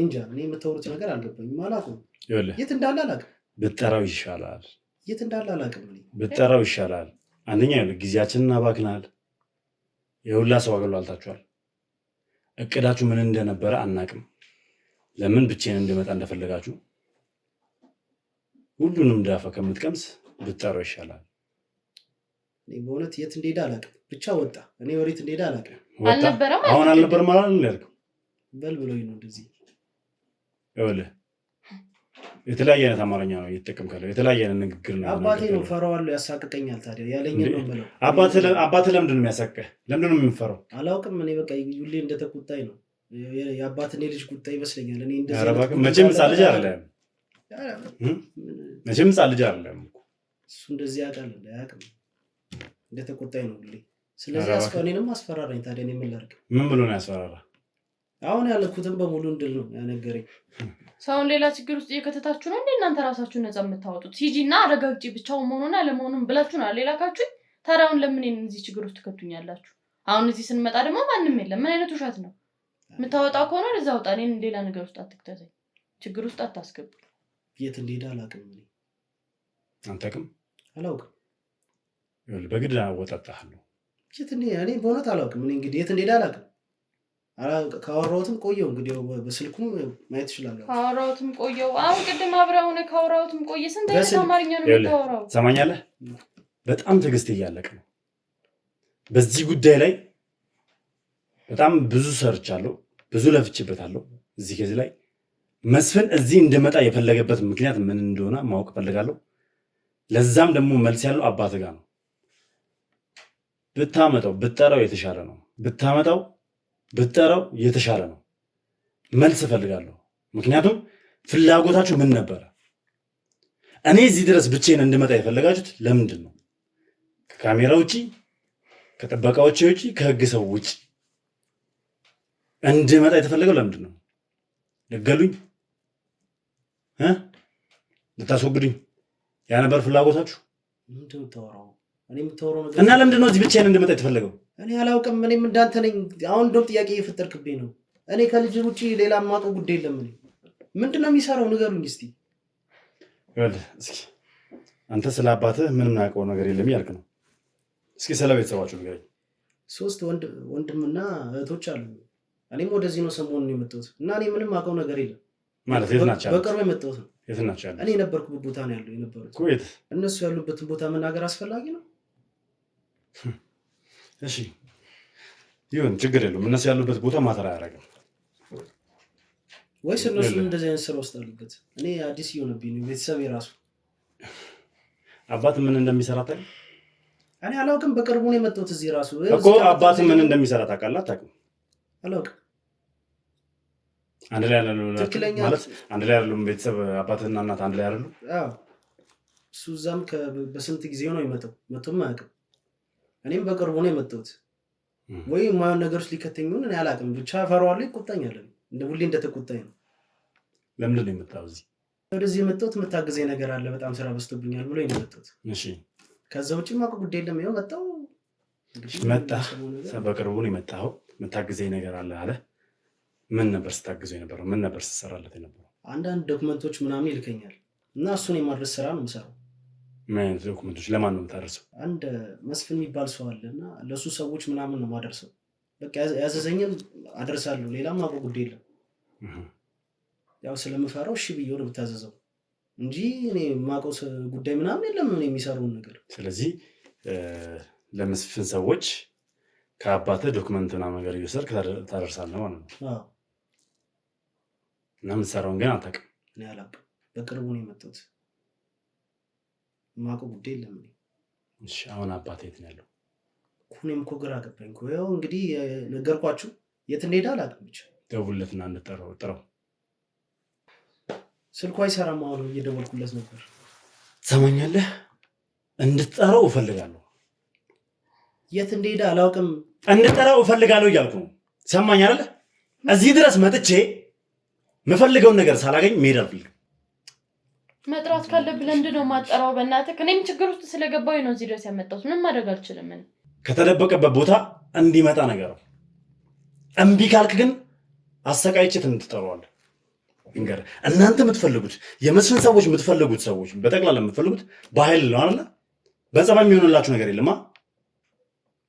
Speaker 4: እንጃ እኔ የምታወሩት ነገር አልገባኝም። አላውቅም።
Speaker 2: ይኸውልህ
Speaker 4: የት እንዳለ አላውቅም።
Speaker 2: ብትጠራው ይሻላል።
Speaker 4: የት እንዳለ አላውቅም።
Speaker 2: ብትጠራው ይሻላል። አንደኛ ይኸውልህ ጊዜያችንን አባክናል። የሁላ ሰው አገሏልታችኋል። እቅዳችሁ ምን እንደነበረ አናቅም። ለምን ብቻዬን እንድመጣ እንደፈለጋችሁ ሁሉንም ዳፋ ከምትቀምስ ብትጠራው ይሻላል።
Speaker 4: በእውነት የት እንደሄደ አላውቅም። ብቻ ወጣ። እኔ ወዴት እንደሄደ አላውቅም።
Speaker 3: አልነበረም
Speaker 2: አሁን አልነበረም ማለት ነው ያልከው?
Speaker 4: በል ብሎኝ ነው እንደዚህ።
Speaker 2: ይኸውልህ የተለያየ አይነት አማርኛ ነው እየተጠቀምክ ያለው፣ የተለያየ አይነት ንግግር ነው።
Speaker 4: አባቴ ነው ፈራዋለሁ፣ ያሳቅቀኛል። ታዲያ ያለኝን ነው የምለው።
Speaker 2: አባትህ ለምንድን ነው የሚያሳቅህ? ለምንድን ነው የምንፈራው?
Speaker 4: አላውቅም። እኔ በቃ ሁሌ እንደተቆጣኝ ነው። የአባትን ልጅ ቁጣ ይመስለኛል። እኔ እንደዚህ
Speaker 2: መቼም ሕፃን ልጅ አይደለም። መቼም ሕፃን ልጅ አይደለም።
Speaker 4: እሱ እንደዚህ ያውቃል አያውቅም። እንደተቆጣኝ ነው ሁሌ። ስለዚህ እኔንም አስፈራራኝ። ታዲያ እኔ ምን ላድርግ?
Speaker 2: ምን ብሎ ነው ያስፈራራ?
Speaker 4: አሁን ያለኩትን በሙሉ እንድል ነው ያነገረኝ።
Speaker 3: ሰውን ሌላ ችግር ውስጥ እየከተታችሁ ነው እንዴ እናንተ ራሳችሁን ነፃ የምታወጡት? ሂጂና አረጋግጪ ብቻውን መሆኑን አለመሆኑን ብላችሁ ነው ሌላ ካችሁ። ታዲያውን ለምን እዚህ ችግር ውስጥ ትከቱኛላችሁ? አሁን እዚህ ስንመጣ ደግሞ ማንም የለም። ምን አይነት ውሸት ነው? የምታወጣው ከሆነ ለዛ ወጣ። እኔን ሌላ ነገር ውስጥ አትክተተኝ፣ ችግር ውስጥ አታስገቡ።
Speaker 4: የት እንደሄደ አላውቅም።
Speaker 2: አንተቅም
Speaker 4: አላውቅም።
Speaker 2: በግድ አወጣጣለሁ።
Speaker 4: እኔ በእውነት አላውቅም። እኔ እንግዲህ የት እንደሄደ አላውቅም። ካወራሁትም ቆየው እንግዲህ በስልኩም ማየት እችላለሁ።
Speaker 3: ካወራሁትም ቆየው። አሁን ቅድም አብረው ሆነ ካወራሁትም ቆየ። ስንት አይነት አማርኛ ነው የምታወራው?
Speaker 2: ሰማኛለህ? በጣም ትዕግስት እያለቀ ነው። በዚህ ጉዳይ ላይ በጣም ብዙ ሰርቻለሁ፣ ብዙ ለፍቼበታለሁ። እዚህ ከዚህ ላይ መስፍን እዚህ እንድመጣ የፈለገበት ምክንያት ምን እንደሆነ ማወቅ ፈልጋለሁ። ለዛም ደግሞ መልስ ያለው አባት ጋር ነው። ብትጠራው የተሻለ ነው። ብትጠራው የተሻለ ነው። መልስ እፈልጋለሁ። ምክንያቱም ፍላጎታችሁ ምን ነበረ? እኔ እዚህ ድረስ ብቻዬን እንድመጣ የፈለጋችሁት ለምንድን ነው? ከካሜራ ውጪ፣ ከጥበቃዎች ውጪ፣ ከህግ ሰው ውጪ እንድመጣ የተፈለገው ለምንድን ነው? ልገሉኝ? ልታስወግዱኝ? ያ ነበር ፍላጎታችሁ? እና ለምንድን ነው እዚህ ብቻዬን እንድመጣ የተፈለገው?
Speaker 4: እኔ አላውቅም። እኔም እንዳንተ ነኝ። አሁን እንደውም ጥያቄ እየፈጠርክብኝ ነው። እኔ ከልጅ ውጪ ሌላ የማውቀው ጉዳይ የለም። እኔ ምንድን ነው የሚሰራው? ንገሩኝ እስኪ።
Speaker 2: እስኪ አንተ ስለ አባትህ ምንም ያውቀው ነገር የለም ያልክ ነው። እስኪ ስለ ቤተሰባችሁ ንገረኝ።
Speaker 4: 3 ወንድምና እህቶች አሉ። እኔም ወደዚህ ነው ሰሞኑን የመጣሁት እና እኔ ምንም አውቀው ነገር የለም።
Speaker 2: ማለት የት ናቸው?
Speaker 4: በቅርቡ የመጣሁት ነው።
Speaker 2: የት ናቸው ያሉት?
Speaker 4: እኔ የነበርኩበት ቦታ ነው ያለው የነበሩት።
Speaker 2: ኩዌት።
Speaker 4: እነሱ ያሉበትን ቦታ መናገር አስፈላጊ ነው?
Speaker 2: እሺ ይሁን፣ ችግር የለውም። እነሱ ያሉበት ቦታ ማተር አያደርግም።
Speaker 4: ወይስ እነሱ እንደዚህ አይነት ስራ ውስጥ አሉበት? እኔ አዲስ እየሆነብኝ ነው። ቤተሰብ የራሱ
Speaker 2: አባት ምን እንደሚሰራ ታውቃለህ?
Speaker 4: እኔ አላውቅም። በቅርቡ ነው የመጣሁት እዚህ ራሱ
Speaker 2: እኮ። አባት ምን እንደሚሰራ ታውቃለህ? አታውቅም?
Speaker 4: አላውቅም።
Speaker 2: አንድ ላይ ያለው ማለት አንድ ላይ ያለው ቤተሰብ አባትና እናት አንድ ላይ አይደሉ?
Speaker 4: አዎ። እሱ እዛም በስንት ጊዜ ነው የመጣው? መቶም አያውቅም። እኔም በቅርቡ ነው የመጣሁት። ወይ የማይሆን ነገሮች ሊከተኝ ይሆን እኔ አላውቅም። ብቻ ፈራዋለሁ፣ ይቆጣኛል። እንደ ሁሌ እንደተቆጣኝ ነው።
Speaker 2: ለምንድን ነው የመጣው እዚህ?
Speaker 4: ወደዚህ የመጣሁት የምታግዘኝ ነገር አለ፣ በጣም ስራ በዝቶብኛል ብሎ ነው የመጣሁት።
Speaker 2: እሺ፣
Speaker 4: ከዛ ውጪ የማውቀው ጉዳይ የለም። ይኸው መጣሁ።
Speaker 2: በቅርቡ ነው የመጣኸው። የምታግዘኝ ነገር አለ አለ። ምን ነበር ስታግዘው የነበረው? ምን ነበር ስትሰራለት የነበረው?
Speaker 4: አንዳንድ ዶክመንቶች ምናምን ይልከኛል እና እሱን የማድረስ ስራ ነው የምሰራው።
Speaker 2: ምን አይነት ዶክመንቶች? ለማን ነው የምታደርሰው?
Speaker 4: አንድ መስፍን የሚባል ሰው አለ እና ለእሱ ሰዎች ምናምን ነው የማደርሰው። በቃ ያዘዘኝን አደርሳለሁ። ሌላም አውቀው ጉዳይ የለም። ያው ስለምፈራው እሺ ብዬ ነው የምታዘዘው እንጂ እኔ የማውቀው ጉዳይ ምናምን የለም የሚሰሩን ነገር።
Speaker 2: ስለዚህ ለመስፍን ሰዎች ከአባትህ ዶክመንት ምናምን ነገር እየወሰድክ ታደርሳለህ ማለት ነው። እና የምትሰራውን ግን አታውቅም?
Speaker 4: እኔ አላውቅም። በቅርቡ ነው የመጣሁት። የማውቀው ጉዳይ የለም።
Speaker 2: እሺ፣ አሁን አባትህ የት ነው ያለው?
Speaker 4: እኔም እኮ ግራ ገባኝ እኮ። ያው እንግዲህ ነገርኳችሁ፣ የት እንደሄደ አላውቅም። ብቻ
Speaker 2: ደውልለትና እንድጠራው።
Speaker 4: ስልኩ አይሰራም። አሁን እየደወልኩለት ነበር።
Speaker 2: ትሰማኛለህ? እንድትጠራው እፈልጋለሁ።
Speaker 4: የት እንደሄደ አላውቅም።
Speaker 2: እንድጠራው እፈልጋለሁ እያልኩ ነው። ሰማኝ አይደለ? እዚህ ድረስ መጥቼ የምፈልገውን ነገር ሳላገኝ መሄድ አልፈልግም።
Speaker 3: መጥራት ካለብህ ለምንድን ነው የማትጠራው? በእናትህ እኔም ችግር ውስጥ ስለገባሁኝ ነው እዚህ ድረስ ያመጣሁት። ምንም ማድረግ አልችልም።
Speaker 2: ከተደበቀበት ቦታ እንዲመጣ ነገረው። እምቢ ካልክ ግን አሰቃይቼት እንድትጠራዋለህ። እንግዲህ እናንተ የምትፈልጉት የመስፍን ሰዎች የምትፈልጉት ሰዎች በጠቅላላ የምትፈልጉት በኃይል ነው አይደለ? በጸባይ የሚሆንላችሁ ነገር የለማ።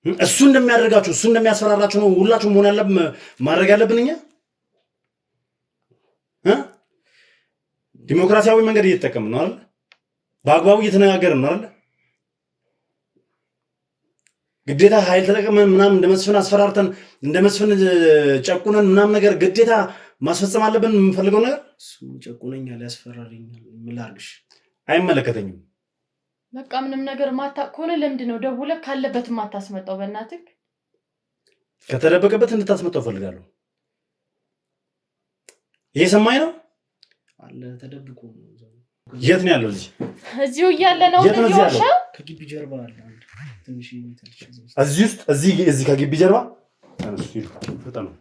Speaker 2: እሱ እንደሚያደርጋችሁ እሱ እንደሚያስፈራራችሁ ነው ሁላችሁ መሆን ያለብን ማድረግ ያለብን እኛ ዲሞክራሲያዊ መንገድ እየተጠቀምን ነው አይደል? በአግባቡ እየተነጋገርን ነው አይደል? ግዴታ ኃይል ተጠቅመን ምናምን እንደመስፍን አስፈራርተን እንደመስፍን ጨቁነን ምናምን ነገር ግዴታ ማስፈጸም አለብን የምንፈልገው ነገር።
Speaker 4: እሱ ጨቁነኛል፣ ያስፈራሪኛል። ምን ላድርግሽ?
Speaker 2: አይመለከተኝም።
Speaker 3: በቃ ምንም ነገር ማታውቅ ከሆነ ለምንድን ነው ደውለህ ካለበት ማታስመጣው? በእናትህ
Speaker 2: ከተደበቀበት እንድታስመጣው ፈልጋለሁ። እየሰማኝ ነው?
Speaker 4: አለ ተደብቆ ነው።
Speaker 2: የት ነው ያለው?
Speaker 3: እዚሁ እያለ ነው። እዚህ ዋሻ
Speaker 4: ከግቢ ጀርባ አለ ትንሽ ይተልሽ።
Speaker 2: እዚህ ውስጥ እዚህ ከግቢ ጀርባ ፈጣን ነው።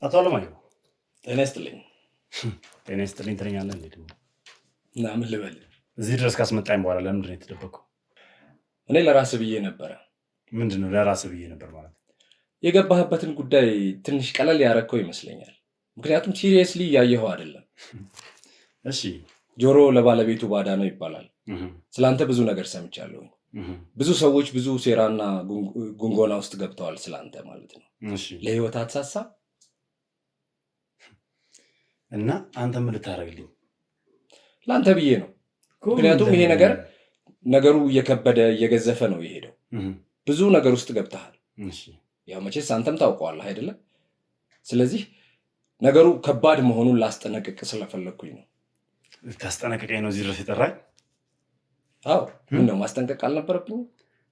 Speaker 2: አቶ አለማየሁ
Speaker 1: ጤና ይስጥልኝ።
Speaker 2: ጤና ይስጥልኝ ትለኛለህ እንዴ? ደግሞ
Speaker 1: እና ምን ልበል?
Speaker 2: እዚህ ድረስ ካስመጣኝ በኋላ ለምንድን ነው የተደበቀው?
Speaker 1: እኔ ለራስህ ብዬ ነበረ።
Speaker 2: ምንድን ነው ለራስህ ብዬ ነበር ማለት?
Speaker 1: የገባህበትን ጉዳይ ትንሽ ቀለል ያረከው ይመስለኛል። ምክንያቱም ሲሪየስሊ እያየኸው አይደለም።
Speaker 2: እሺ
Speaker 1: ጆሮ ለባለቤቱ ባዳ ነው ይባላል። ስላንተ ብዙ ነገር ሰምቻለሁ። ብዙ ሰዎች ብዙ ሴራና ጉንጎና ውስጥ ገብተዋል ስላንተ ማለት ነው። ለህይወት አትሳሳ
Speaker 2: እና አንተ ምን ልታደርግልኝ?
Speaker 1: ለአንተ ብዬ ነው። ምክንያቱም ይሄ ነገሩ እየከበደ እየገዘፈ ነው የሄደው። ብዙ ነገር ውስጥ ገብተሃል። ያው መቼስ አንተም ታውቀዋለህ አይደለም? ስለዚህ ነገሩ ከባድ መሆኑን ላስጠነቅቅ ስለፈለግኩኝ ነው።
Speaker 2: ልታስጠነቅቀኝ ነው እዚህ ድረስ የጠራኝ?
Speaker 1: አዎ። ምን ነው ማስጠንቀቅ አልነበረብኝም?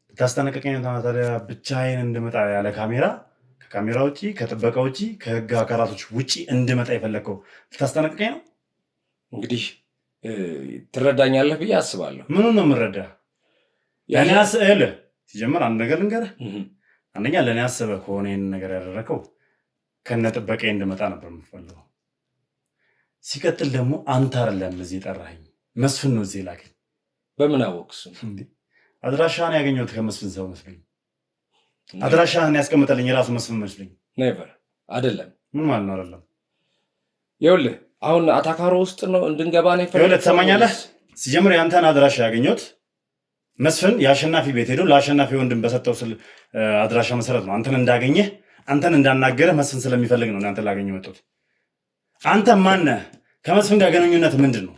Speaker 2: ልታስጠነቅቀኝ ነው ታዲያ? ብቻዬን እንድመጣ ያለ ካሜራ፣ ከካሜራ ውጪ፣ ከጥበቃ ውጪ፣ ከህግ አካላቶች ውጪ እንድመጣ የፈለግከው ልታስጠነቅቀኝ ነው?
Speaker 1: እንግዲህ ትረዳኛለህ ብዬ አስባለሁ።
Speaker 2: ምኑን ነው የምረዳ? ለእኔ አስበህ ሲጀምር አንድ ነገር ልንገርህ። አንደኛ ለእኔ አስበህ ከሆነ ይህን ነገር ያደረከው ከነ ጥበቃዬ እንድመጣ ነበር የምፈልገው። ሲቀጥል ደግሞ አንተ አይደለም እዚህ የጠራኸኝ፣ መስፍን ነው እዚህ ላከኝ።
Speaker 1: በምን አወቅህ? እሱን
Speaker 2: አድራሻህን ያገኘሁት ከመስፍን ሰው መስሎኝ። አድራሻህን ያስቀምጠልኝ የራሱ መስፍን መስሎኝ።
Speaker 1: ኔቨር አይደለም።
Speaker 2: ምን ማለት ነው አይደለም?
Speaker 1: ይኸውልህ አሁን አታካሮ ውስጥ ነው እንድንገባ ነው የፈለግከው?
Speaker 2: ይኸውልህ ትሰማኛለህ? ሲጀምር የአንተን አድራሻ ያገኘሁት መስፍን የአሸናፊ ቤት ሄዶ ለአሸናፊ ወንድም በሰጠው አድራሻ መሰረት ነው። አንተን እንዳገኘህ አንተን እንዳናገረህ መስፍን ስለሚፈልግ ነው አንተን ላገኘህ መጣሁት። አንተ ማነህ? ከመስፍን ጋር ግንኙነት ምንድን ነው?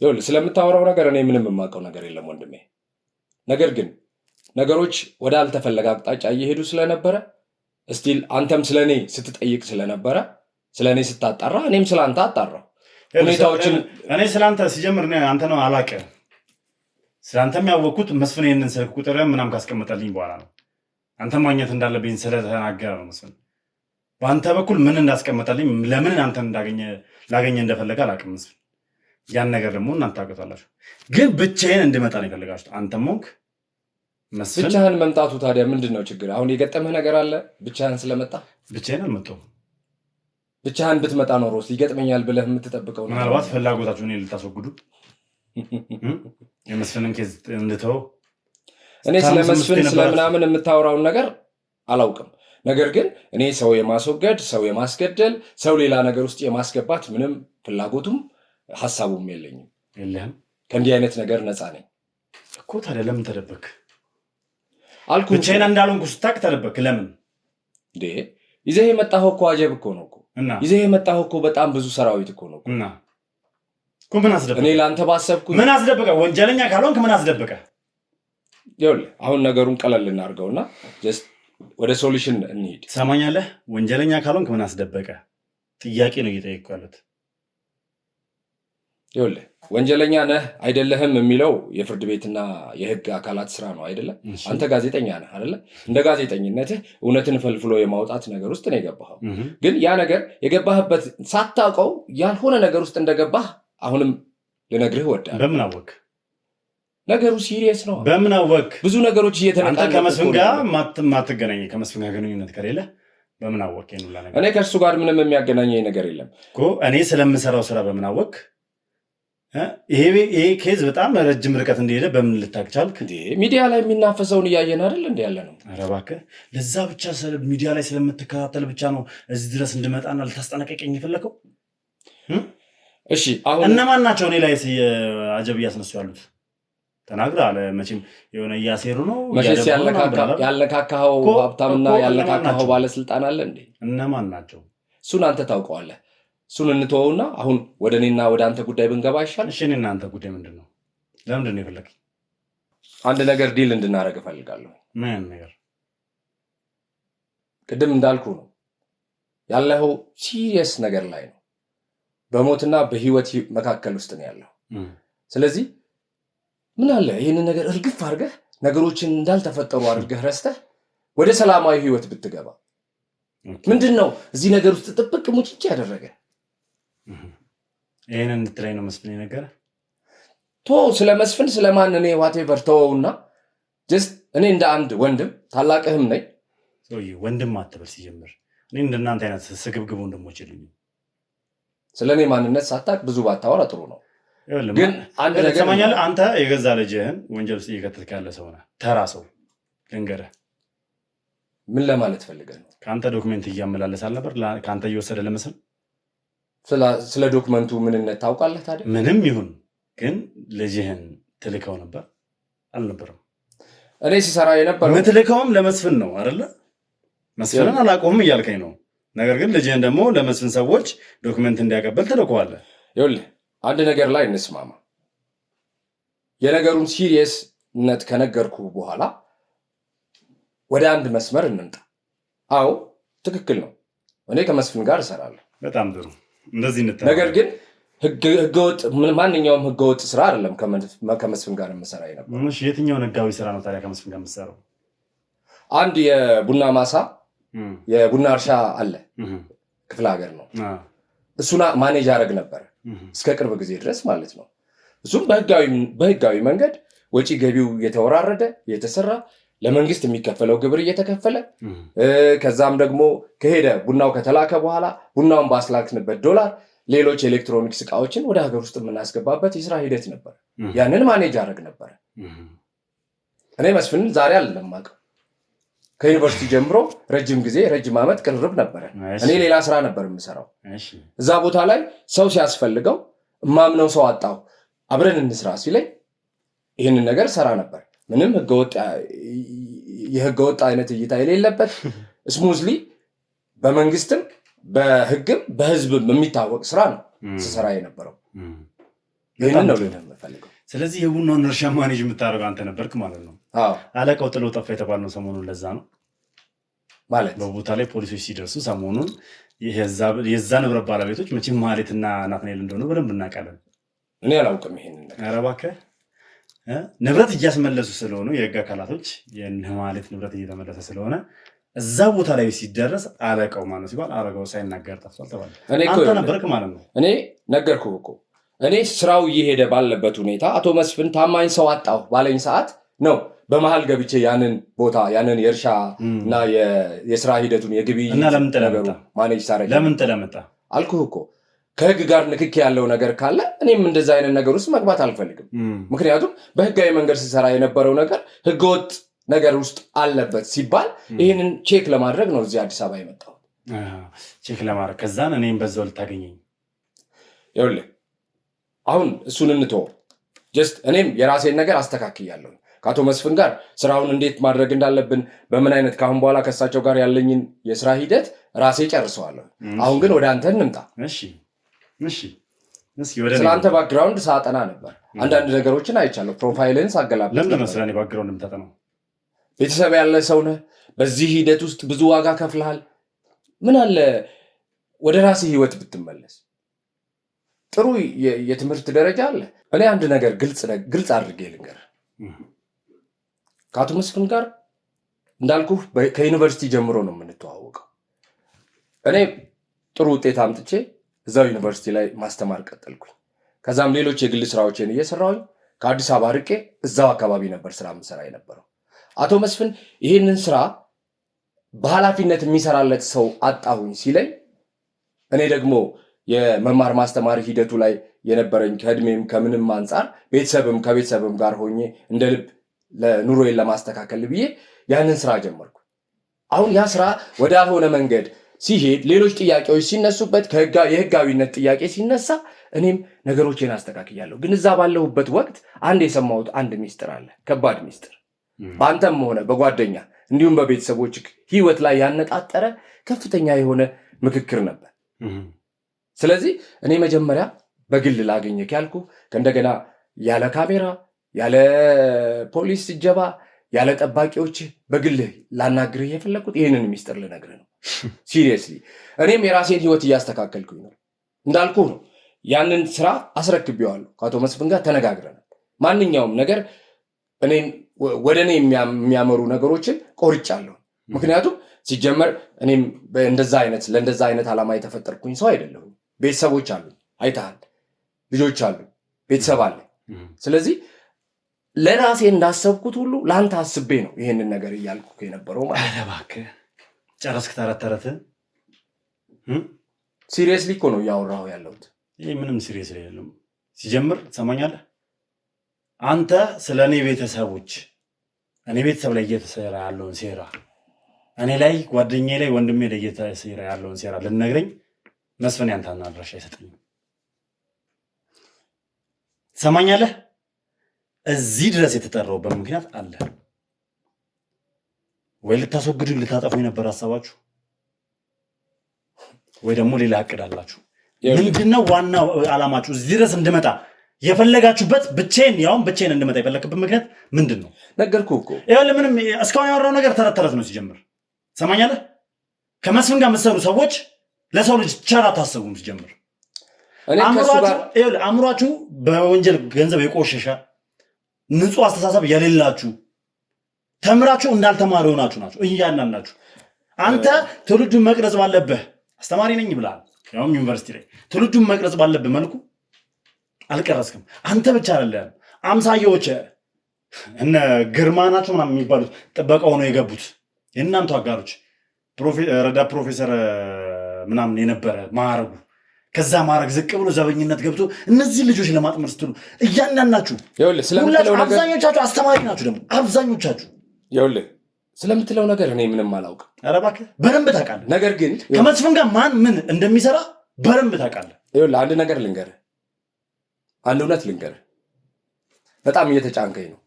Speaker 1: ይኸውልህ ስለምታወራው ነገር እኔ ምንም የማውቀው ነገር የለም ወንድሜ። ነገር ግን ነገሮች ወደ አልተፈለገ አቅጣጫ እየሄዱ ስለነበረ እስቲል አንተም ስለኔ ስትጠይቅ ስለነበረ ስለኔ ስታጣራ እኔም ስለአንተ አጣራሁ ሁኔታዎችን።
Speaker 2: እኔ ስለአንተ ሲጀምር አንተ ነው አላውቅም። ስለአንተም ያወቅኩት መስፍን ይህንን ስልክ ቁጥር ምናምን ካስቀመጠልኝ በኋላ ነው። አንተ ማግኘት እንዳለብኝ ስለተናገረ ነው መስፍን። በአንተ በኩል ምን እንዳስቀመጠልኝ ለምን አንተን ላገኘ እንደፈለገ አላውቅም መስፍን። ያን ነገር ደግሞ እናንተ ታውቁታላችሁ። ግን ብቻዬን እንድመጣ ነው የፈለጋችሁት። አንተም ሆንክ መስፍን።
Speaker 1: ብቻህን መምጣቱ ታዲያ ምንድን ነው ችግር? አሁን የገጠመህ ነገር አለ? ብቻህን ስለመጣ?
Speaker 2: ብቻዬን አልመጣሁም።
Speaker 1: ብቻህን ብትመጣ ኖሮ ይገጥመኛል ብለህ የምትጠብቀው ነው?
Speaker 2: ምናልባት ፍላጎታችሁን ልታስወግዱ የመስፍንን ኬዝ እንድተው።
Speaker 1: እኔ ስለ መስፍን ስለምናምን የምታወራውን ነገር አላውቅም። ነገር ግን እኔ ሰው የማስወገድ ሰው የማስገደል ሰው ሌላ ነገር ውስጥ የማስገባት ምንም ፍላጎቱም ሀሳቡም የለኝም።
Speaker 2: የለህም?
Speaker 1: ከእንዲህ አይነት ነገር ነፃ ነኝ
Speaker 2: እኮ። ታዲያ ለምን ተደበክ?
Speaker 1: አልኩህ
Speaker 2: ብቻዬን እንዳልሆንኩ ስታውቅ ተደበክ። ለምን
Speaker 1: እንዴ? ይዘህ የመጣኸው እኮ አጀብ እኮ ነው እኮ። ይዘህ የመጣኸው እኮ በጣም ብዙ ሰራዊት እኮ ነው
Speaker 2: እና ምን አስደበቀ?
Speaker 1: እኔ ለአንተ ባሰብኩኝ
Speaker 2: ምን አስደበቀ? ወንጀለኛ ካልሆንክ ምን አስደበቀ?
Speaker 1: ይኸውልህ አሁን ነገሩን ቀለል እናድርገውና ጀስት ወደ ሶሉሽን እንሂድ።
Speaker 2: ትሰማኛለህ? ወንጀለኛ ካልሆንክ ምን አስደበቀ? ጥያቄ ነው እየጠየቅኩ ያሉት።
Speaker 1: ይኸውልህ ወንጀለኛ ነህ አይደለህም የሚለው የፍርድ ቤትና የህግ አካላት ስራ ነው አይደለም? አንተ ጋዜጠኛ ነህ አይደለ? እንደ ጋዜጠኝነትህ እውነትን ፈልፍሎ የማውጣት ነገር ውስጥ ነው የገባኸው። ግን ያ ነገር የገባህበት ሳታውቀው ያልሆነ ነገር ውስጥ እንደገባህ አሁንም ልነግርህ እወዳለሁ።
Speaker 2: በምን አወቅ?
Speaker 1: ነገሩ ሲሪየስ ነው።
Speaker 2: በምን አወቅ?
Speaker 1: ብዙ ነገሮች እየተነቃ
Speaker 2: አንተ ከመስፍን ጋር ማትገናኝ ከመስፍን ጋር ግንኙነት ከሌለ በምን አወቅ?
Speaker 1: እኔ ከእርሱ ጋር ምንም የሚያገናኘኝ ነገር የለም
Speaker 2: እኮ። እኔ ስለምሰራው ስራ በምን አወቅ? ይሄ ኬዝ በጣም ረጅም ርቀት እንደሄደ በምን ልታውቅ ቻልክ?
Speaker 1: ሚዲያ ላይ የሚናፈሰውን እያየን አይደል እንደ ያለ ነው።
Speaker 2: ኧረ እባክህ፣ ለዛ ብቻ ሚዲያ ላይ ስለምትከታተል ብቻ ነው እዚህ ድረስ እንድመጣና ልታስጠነቀቀኝ የፈለከው?
Speaker 1: እሺ አሁን
Speaker 2: እነማን ናቸው እኔ ላይ አጀብ እያስነሱ ያሉት? ተናግረሃል። መቼም የሆነ እያሴሩ ነው
Speaker 1: መቼስ ያልነካካኸው ሀብታምና ያልነካካኸው ባለስልጣን አለ እንዴ?
Speaker 2: እነማን ናቸው?
Speaker 1: እሱን አንተ ታውቀዋለህ። እሱን እንተወውና አሁን ወደ እኔና ወደ አንተ ጉዳይ ብንገባ ይሻል።
Speaker 2: እሺ እኔና አንተ ጉዳይ ምንድን ነው? ለምንድን ነው የፈለግኝ?
Speaker 1: አንድ ነገር ዲል እንድናደርግ እፈልጋለሁ።
Speaker 2: ምን ነገር?
Speaker 1: ቅድም እንዳልኩ ነው ያለኸው ሲሪየስ ነገር ላይ ነው። በሞትና በህይወት መካከል ውስጥ ነው ያለው። ስለዚህ ምን አለ ይህንን ነገር እርግፍ አድርገህ ነገሮችን እንዳልተፈጠሩ አድርገህ ረስተህ ወደ ሰላማዊ ህይወት ብትገባ። ምንድን ነው እዚህ ነገር ውስጥ ጥብቅ ሙጭጭ ያደረገ?
Speaker 2: ይህንን እንድትለኝ ነው መስፍን ነገር
Speaker 1: ስለ መስፍን ስለማን እኔ ዋቴቨር ተወውና ጀስት እኔ እንደ አንድ ወንድም ታላቅህም ነኝ።
Speaker 2: ወንድም አትበል ሲጀምር። እኔ እንደናንተ አይነት ስግብግብ ወንድሞች የሉኝም።
Speaker 1: ስለ እኔ ማንነት ሳታቅ ብዙ ባታወራ ጥሩ ነው። ግን አንድ ነገር
Speaker 2: ሰማኛለህ። አንተ የገዛ ልጅህን ወንጀል ውስጥ እየከተትክ ያለ ሰው ነህ። ተራ ሰው ልንገርህ።
Speaker 1: ምን ለማለት ፈልገህ ነው?
Speaker 2: ከአንተ ዶክመንት እያመላለስ አልነበር? ከአንተ እየወሰደ ለመስል
Speaker 1: ስለ ዶክመንቱ ምንነት ታውቃለህ? ታዲያ
Speaker 2: ምንም ይሁን ግን ልጅህን ትልከው ነበር አልነበረም?
Speaker 1: እኔ ሲሰራ የነበረው
Speaker 2: ምትልከውም ለመስፍን ነው አይደለ? መስፍንን አላውቀውም እያልከኝ ነው። ነገር ግን ልጅህን ደግሞ ለመስፍን ሰዎች ዶክመንት እንዲያቀበል ትልከዋለህ።
Speaker 1: ይኸውልህ አንድ ነገር ላይ እንስማማ። የነገሩን ሲሪየስነት ከነገርኩ በኋላ ወደ አንድ መስመር እንምጣ። አዎ ትክክል ነው። እኔ ከመስፍን ጋር እሰራለሁ።
Speaker 2: በጣም ጥሩ። እንደዚህ
Speaker 1: ነገር ግን ህገወጥ ማንኛውም ህገወጥ ስራ አይደለም ከመስፍን ጋር የምሰራ ነበር።
Speaker 2: የትኛውን ህጋዊ ስራ ነው ታዲያ ከመስፍን ጋር የምሰራው?
Speaker 1: አንድ የቡና ማሳ የቡና እርሻ አለ፣ ክፍለ ሀገር ነው። እሱን ማኔጅ አደረግ ነበር እስከ ቅርብ ጊዜ ድረስ ማለት ነው። እሱም በህጋዊ መንገድ ወጪ ገቢው እየተወራረደ እየተሰራ ለመንግስት የሚከፈለው ግብር እየተከፈለ ከዛም ደግሞ ከሄደ ቡናው ከተላከ በኋላ ቡናውን ባስላክንበት ዶላር ሌሎች ኤሌክትሮኒክስ እቃዎችን ወደ ሀገር ውስጥ የምናስገባበት የስራ ሂደት ነበር። ያንን ማኔጅ አደረግ ነበር። እኔ መስፍንን ዛሬ አልለማቀው። ከዩኒቨርሲቲ ጀምሮ ረጅም ዓመት ቅርርብ ነበረ። እኔ ሌላ ስራ ነበር የምሰራው። እዛ ቦታ ላይ ሰው ሲያስፈልገው እማምነው ሰው አጣሁ አብረን እንስራ ሲለኝ ይህንን ነገር ሰራ ነበር። ምንም የህገወጥ አይነት እይታ የሌለበት ስሙዝሊ በመንግስትም በህግም በህዝብም የሚታወቅ ስራ ነው ስሰራ የነበረው። ይህንን ነው ልልህ የምፈልገው።
Speaker 2: ስለዚህ የቡናውን እርሻ ማኔጅ የምታደርገው አንተ ነበርክ ማለት ነው። አለቃው ጥለው ጠፋ የተባልነው ሰሞኑን ለዛ ነው ማለት በቦታ ላይ ፖሊሶች ሲደርሱ ሰሞኑን የዛ ንብረት ባለቤቶች መቼም ማህሌትና ናትናኤል እንደሆነ በደንብ እናውቃለን።
Speaker 1: እኔ አላውቅም ይሄንን ነገር።
Speaker 2: ኧረ እባክህ ንብረት እያስመለሱ ስለሆኑ የህግ አካላቶች የማህሌት ንብረት እየተመለሰ ስለሆነ እዛ ቦታ ላይ ሲደረስ አለቃው ማለት ሲባል አረጋው ሳይናገር ጠፍቷል ተባለ። አንተ ነበርክ ማለት ነው።
Speaker 1: እኔ ነገርኩህ እኮ እኔ ስራው እየሄደ ባለበት ሁኔታ አቶ መስፍን ታማኝ ሰው አጣሁ ባለኝ ሰዓት ነው በመሃል ገብቼ ያንን ቦታ ያንን የእርሻ እና የስራ ሂደቱን የግብይት ነገሩ ማኔጅ ሳረግ።
Speaker 2: ለምን ተለመጣ
Speaker 1: አልኩህ እኮ ከህግ ጋር ንክኪ ያለው ነገር ካለ እኔም እንደዛ አይነት ነገር ውስጥ መግባት አልፈልግም። ምክንያቱም በህጋዊ መንገድ ሲሰራ የነበረው ነገር ህገወጥ ነገር ውስጥ አለበት ሲባል ይህንን ቼክ ለማድረግ ነው እዚህ አዲስ አበባ የመጣሁት።
Speaker 2: ቼክ ለማድረግ ከዛን እኔም በዛው ልታገኘኝ።
Speaker 1: ይኸውልህ አሁን እሱን እንተወው። ጀስት እኔም የራሴን ነገር አስተካክያለሁ። ከአቶ መስፍን ጋር ስራውን እንዴት ማድረግ እንዳለብን በምን አይነት ከአሁን በኋላ ከእሳቸው ጋር ያለኝን የስራ ሂደት ራሴ ጨርሰዋለሁ። አሁን ግን ወደ አንተ እንምጣ። ስለ አንተ ባክግራውንድ ሳጠና ነበር። አንዳንድ ነገሮችን አይቻለሁ። ፕሮፋይልን ሳገላብጥ
Speaker 2: ለምን ነው ስለ እኔ ባክግራውንድ የምታጠናው?
Speaker 1: ቤተሰብ ያለ ሰው ነህ። በዚህ ሂደት ውስጥ ብዙ ዋጋ ከፍልሃል። ምን አለ ወደ ራስህ ህይወት ብትመለስ። ጥሩ የትምህርት ደረጃ አለ። እኔ አንድ ነገር ግልጽ አድርጌ ልንገር። ከአቶ መስፍን ጋር እንዳልኩህ ከዩኒቨርሲቲ ጀምሮ ነው የምንተዋወቀው። እኔ ጥሩ ውጤት አምጥቼ እዛው ዩኒቨርሲቲ ላይ ማስተማር ቀጠልኩኝ። ከዛም ሌሎች የግል ስራዎችን እየሰራሁኝ ከአዲስ አበባ ርቄ እዛው አካባቢ ነበር ስራ የምሰራ የነበረው። አቶ መስፍን ይህንን ስራ በኃላፊነት የሚሰራለት ሰው አጣሁኝ ሲለኝ እኔ ደግሞ የመማር ማስተማር ሂደቱ ላይ የነበረኝ ከእድሜም ከምንም አንጻር ከቤተሰብም ጋር ሆኜ እንደ ልብ ለኑሮዬን ለማስተካከል ብዬ ያንን ስራ ጀመርኩ። አሁን ያ ስራ ወደ አልሆነ መንገድ ሲሄድ ሌሎች ጥያቄዎች ሲነሱበት የህጋዊነት ጥያቄ ሲነሳ እኔም ነገሮችን አስተካክያለሁ። ግን እዛ ባለሁበት ወቅት አንድ የሰማሁት አንድ ሚስጥር አለ፣ ከባድ ሚስጥር። በአንተም ሆነ በጓደኛ እንዲሁም በቤተሰቦች ህይወት ላይ ያነጣጠረ ከፍተኛ የሆነ ምክክር ነበር። ስለዚህ እኔ መጀመሪያ በግል ላገኘህ ያልኩ ከእንደገና ያለ ካሜራ ያለ ፖሊስ እጀባ ያለ ጠባቂዎች በግልህ ላናግርህ የፈለግኩት ይህንን ሚስጥር ልነግርህ ነው። ሲሪየስሊ እኔም የራሴን ህይወት እያስተካከልኩኝ ነው። እንዳልኩህ ነው። ያንን ስራ አስረክቤዋለሁ። ከአቶ መስፍን ጋር ተነጋግረናል። ማንኛውም ነገር ወደ እኔ የሚያመሩ ነገሮችን ቆርጫለሁ። ምክንያቱም ሲጀመር እኔም ለእንደዛ አይነት ዓላማ የተፈጠርኩኝ ሰው አይደለሁም። ቤተሰቦች አሉ፣ አይተሃል። ልጆች አሉ፣ ቤተሰብ አለ። ስለዚህ ለራሴ እንዳሰብኩት ሁሉ ለአንተ አስቤ ነው ይሄንን ነገር እያልኩ የነበረው ማለት ነው።
Speaker 2: እባክህ ጨረስክ ተረተረት?
Speaker 1: ሲሪየስሊ እኮ ነው እያወራሁ ያለሁት።
Speaker 2: ይህ ምንም ሲሪየስ አይደለም። ሲጀምር ትሰማኛለህ? አንተ ስለ እኔ ቤተሰቦች እኔ ቤተሰብ ላይ እየተሰራ ያለውን ሴራ እኔ ላይ ጓደኛዬ ላይ ወንድሜ ላይ እየተሰራ ያለውን ሴራ ልነግረኝ መስፍን ያንተና አድራሻ አይሰጠኝም። ትሰማኛለህ? እዚህ ድረስ የተጠራሁበት ምክንያት አለ። ወይ ልታስወግዱኝ ልታጠፉኝ ነበር ሀሳባችሁ፣ ወይ ደግሞ ሌላ እቅድ አላችሁ። ምንድነው ዋናው ዓላማችሁ? እዚህ ድረስ እንድመጣ የፈለጋችሁበት ብቻዬን እንድመጣ የፈለክበት ምክንያት ምንድን ነው?
Speaker 1: ነገርኩህ እኮ።
Speaker 2: ይኸውልህ ምንም እስካሁን ያወራው ነገር ተረት ነው ሲጀምር። ትሰማኛለህ? ከመስፍን ጋር የምትሰሩ ሰዎች ለሰው ልጅ ቸር አታስቡም ሲጀምር። አእምሯችሁ በወንጀል ገንዘብ የቆሸሸ ንጹህ አስተሳሰብ የሌላችሁ ተምራችሁ እንዳልተማሩ ሆናችሁ ናችሁ እያንዳንዳችሁ። አንተ ትውልዱን መቅረጽ ባለብህ አስተማሪ ነኝ ብለሃል፣ ያውም ዩኒቨርሲቲ ላይ ትውልዱን መቅረጽ ባለብህ መልኩ አልቀረጽክም። አንተ ብቻ አይደለም፣ አምሳያዎች እነ ግርማ ናቸው ምናምን የሚባሉት ጥበቃ ሆነው የገቡት የእናንተ አጋሮች ረዳት ፕሮፌሰር ምናምን የነበረ ማዕረጉ ከዛ ማዕረግ ዝቅ ብሎ ዘበኝነት ገብቶ እነዚህ ልጆች ለማጥመር ስትሉ እያንዳንዳችሁ አብዛኞቻችሁ አስተማሪ ናችሁ። ደግሞ አብዛኞቻችሁ
Speaker 1: ስለምትለው ነገር እኔ ምንም አላውቅም።
Speaker 2: ኧረ እባክህ በደንብ ታውቃለህ።
Speaker 1: ነገር ግን
Speaker 2: ከመስፍን ጋር ማን ምን እንደሚሰራ በደንብ ታውቃለህ።
Speaker 1: አንድ ነገር ልንገርህ፣ አንድ እውነት ልንገርህ። በጣም እየተጫንከኝ ነው።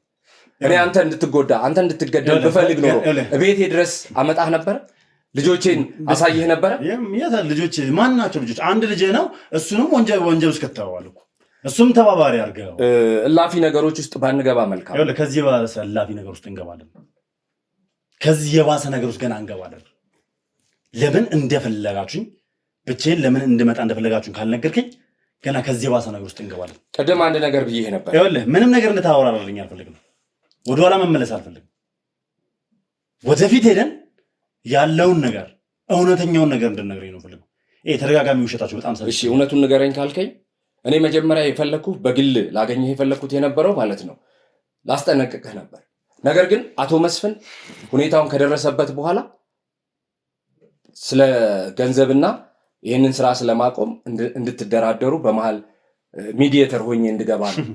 Speaker 1: እኔ አንተ እንድትጎዳ አንተ እንድትገደል ብፈልግ ኖሮ ቤቴ ድረስ አመጣህ ነበረ? ልጆቼን አሳይህ ነበረ?
Speaker 2: ልጆች ማን ናቸው? ልጆች አንድ ልጅ ነው። እሱንም ወንጀል ውስጥ ከተዋዋል እኮ እሱም ተባባሪ አድርገው
Speaker 1: እላፊ ነገሮች ውስጥ ባንገባ መልካም።
Speaker 2: ከዚህ የባሰ እላፊ ነገር ውስጥ እንገባለን። ከዚህ የባሰ ነገር ውስጥ ገና እንገባለን። ለምን እንደፈለጋችሁኝ ብቻዬን ለምን እንድመጣ እንደፈለጋችሁኝ ካልነገርከኝ ገና ከዚህ የባሰ ነገር ውስጥ እንገባለን።
Speaker 1: ቅድም አንድ ነገር ብዬ ነበር።
Speaker 2: ምንም ነገር እንድታወራልኝ አልፈልግም። ወደኋላ መመለስ አልፈልግም። ወደፊት ሄደን ያለውን ነገር እውነተኛውን ነገር እንድነግረኝ ነው ፈልገው። ተደጋጋሚ ውሸታችሁ በጣም ሰልችቶኛል።
Speaker 1: እሺ እውነቱን ንገረኝ ካልከኝ እኔ መጀመሪያ የፈለኩት በግል ላገኘህ የፈለኩት የነበረው ማለት ነው ላስጠነቅቅህ ነበር። ነገር ግን አቶ መስፍን ሁኔታውን ከደረሰበት በኋላ ስለ ገንዘብና ይህንን ስራ ስለማቆም እንድትደራደሩ በመሃል ሚዲየተር ሆኜ እንድገባ ነው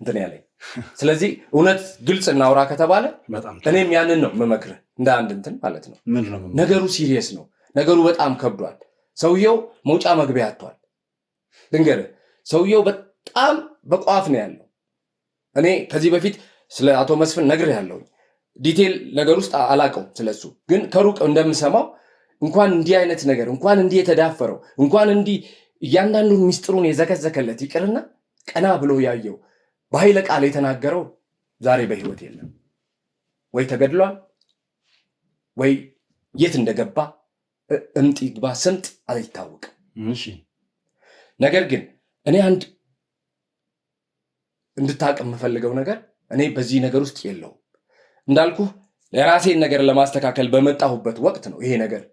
Speaker 1: እንትን ያለኝ። ስለዚህ እውነት ግልጽ እናውራ ከተባለ እኔም ያንን ነው የምመክርህ እንደ አንድ እንትን ማለት ነው። ነገሩ ሲሪየስ ነው። ነገሩ በጣም ከብዷል። ሰውየው መውጫ መግቢያ አጥቷል። ልንገርህ፣ ሰውየው በጣም በቋፍ ነው ያለው። እኔ ከዚህ በፊት ስለ አቶ መስፍን ነግሬሃለሁ። ዲቴል ነገር ውስጥ አላውቀውም ስለሱ፣ ግን ከሩቅ እንደምሰማው እንኳን እንዲህ አይነት ነገር እንኳን እንዲህ የተዳፈረው እንኳን እንዲህ እያንዳንዱን ሚስጥሩን የዘከዘከለት ይቅርና ቀና ብሎ ያየው በኃይለ ቃል የተናገረው ዛሬ በህይወት የለም። ወይ ተገድሏል ወይ የት እንደገባ እምጥ ይግባ ስምጥ አይታወቅም። ነገር ግን እኔ አንድ እንድታውቅ የምፈልገው ነገር እኔ በዚህ ነገር ውስጥ የለውም። እንዳልኩህ ለራሴን ነገር ለማስተካከል በመጣሁበት ወቅት ነው ይሄ ነገር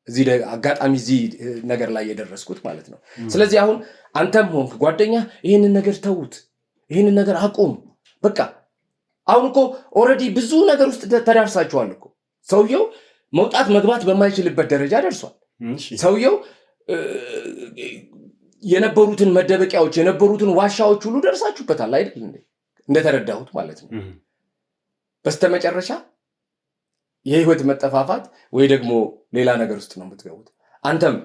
Speaker 1: እዚህ አጋጣሚ እዚህ ነገር ላይ የደረስኩት ማለት ነው። ስለዚህ አሁን አንተም ሆንክ ጓደኛ ይህንን ነገር ተውት፣ ይህንን ነገር አቁም። በቃ አሁን እኮ ኦልሬዲ ብዙ ነገር ውስጥ ተዳርሳችኋል እኮ። ሰውየው መውጣት መግባት በማይችልበት ደረጃ ደርሷል። ሰውየው የነበሩትን መደበቂያዎች የነበሩትን ዋሻዎች ሁሉ ደርሳችሁበታል አይደል እንዴ? እንደተረዳሁት ማለት ነው። በስተመጨረሻ የህይወት መጠፋፋት ወይ ደግሞ ሌላ ነገር ውስጥ ነው የምትገቡት። አንተም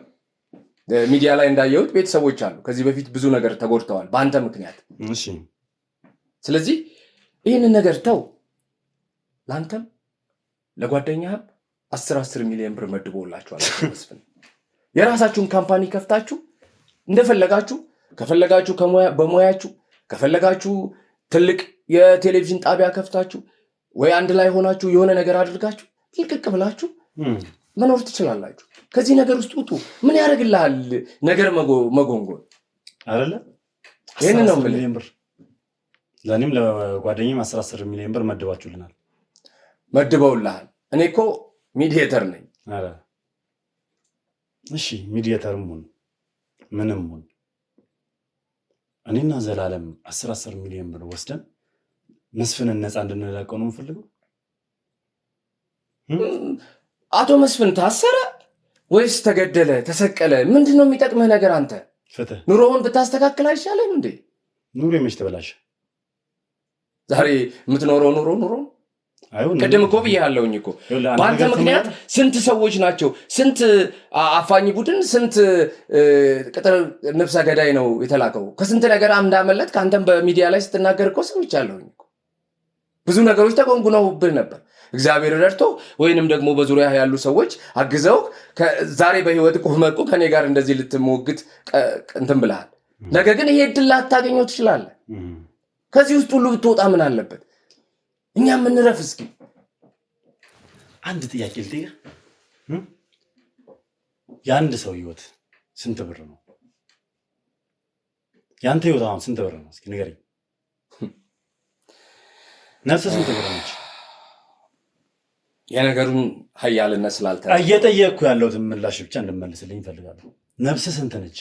Speaker 1: ሚዲያ ላይ እንዳየሁት ቤተሰቦች አሉ ከዚህ በፊት ብዙ ነገር ተጎድተዋል በአንተ ምክንያት። ስለዚህ ይህንን ነገር ተው። ለአንተም ለጓደኛህም 10 ሚሊዮን ብር መድቦላችኋል። መስፍን የራሳችሁን ካምፓኒ ከፍታችሁ እንደፈለጋችሁ ከፈለጋችሁ በሙያችሁ ከፈለጋችሁ ትልቅ የቴሌቪዥን ጣቢያ ከፍታችሁ ወይ አንድ ላይ ሆናችሁ የሆነ ነገር አድርጋችሁ ልቅቅ ብላችሁ መኖር ትችላላችሁ። ከዚህ ነገር ውስጥ ውጡ። ምን ያደርግልሃል ነገር መጎንጎን አይደለ? ይሄን ነው ሚሊዮን ብር ለኔም ለጓደኛዬም 10 ሚሊዮን ብር መድባችሁልናል። መድበውልሃል። እኔ እኮ ሚዲዬተር ነኝ። አረ እሺ ሚዲዬተርም ሁን ምንም ሁን እኔና ዘላለም 10 ሚሊዮን ብር ወስደን መስፍንን ነፃ እንድንለቀው ነው የምፈልገው። አቶ መስፍን ታሰረ ወይስ ተገደለ ተሰቀለ ምንድነው የሚጠቅምህ ነገር? አንተ ፍትህ ኑሮውን ብታስተካክል አይሻልም እንዴ? ኑሮ የመች ተበላሽ። ዛሬ የምትኖረው ኑሮ ቅድም እኮ ብያለሁኝ እኮ በአንተ ምክንያት ስንት ሰዎች ናቸው፣ ስንት አፋኝ ቡድን፣ ስንት ቅጥር ነፍሰ ገዳይ ነው የተላከው። ከስንት ነገር እንዳመለጥ ከአንተም በሚዲያ ላይ ስትናገር እኮ ሰምቻለሁኝ እኮ። ብዙ ነገሮች ተጎንጉነውብህ ነበር። እግዚአብሔር ረድቶ ወይንም ደግሞ በዙሪያ ያሉ ሰዎች አግዘው ዛሬ በህይወት ቆመህ እኮ ከኔ ጋር እንደዚህ ልትሞግት እንትን ብለሃል። ነገር ግን ይሄ እድል ላታገኘው ትችላለህ። ከዚህ ውስጥ ሁሉ ብትወጣ ምን አለበት? እኛ ምንረፍ። እስኪ አንድ ጥያቄ ልጠይቅህ። የአንድ ሰው ህይወት ስንት ብር ነው? ያንተ ህይወት አሁን ስንት ብር ነው? እስኪ ንገረኝ። ነፍስ ስንት ብር ነች? የነገሩን ሀያልነት ስላልተ እየጠየቅኩ ያለሁትን ምላሽ ብቻ እንድመልስልኝ እፈልጋለሁ። ነፍስ ስንት ነች?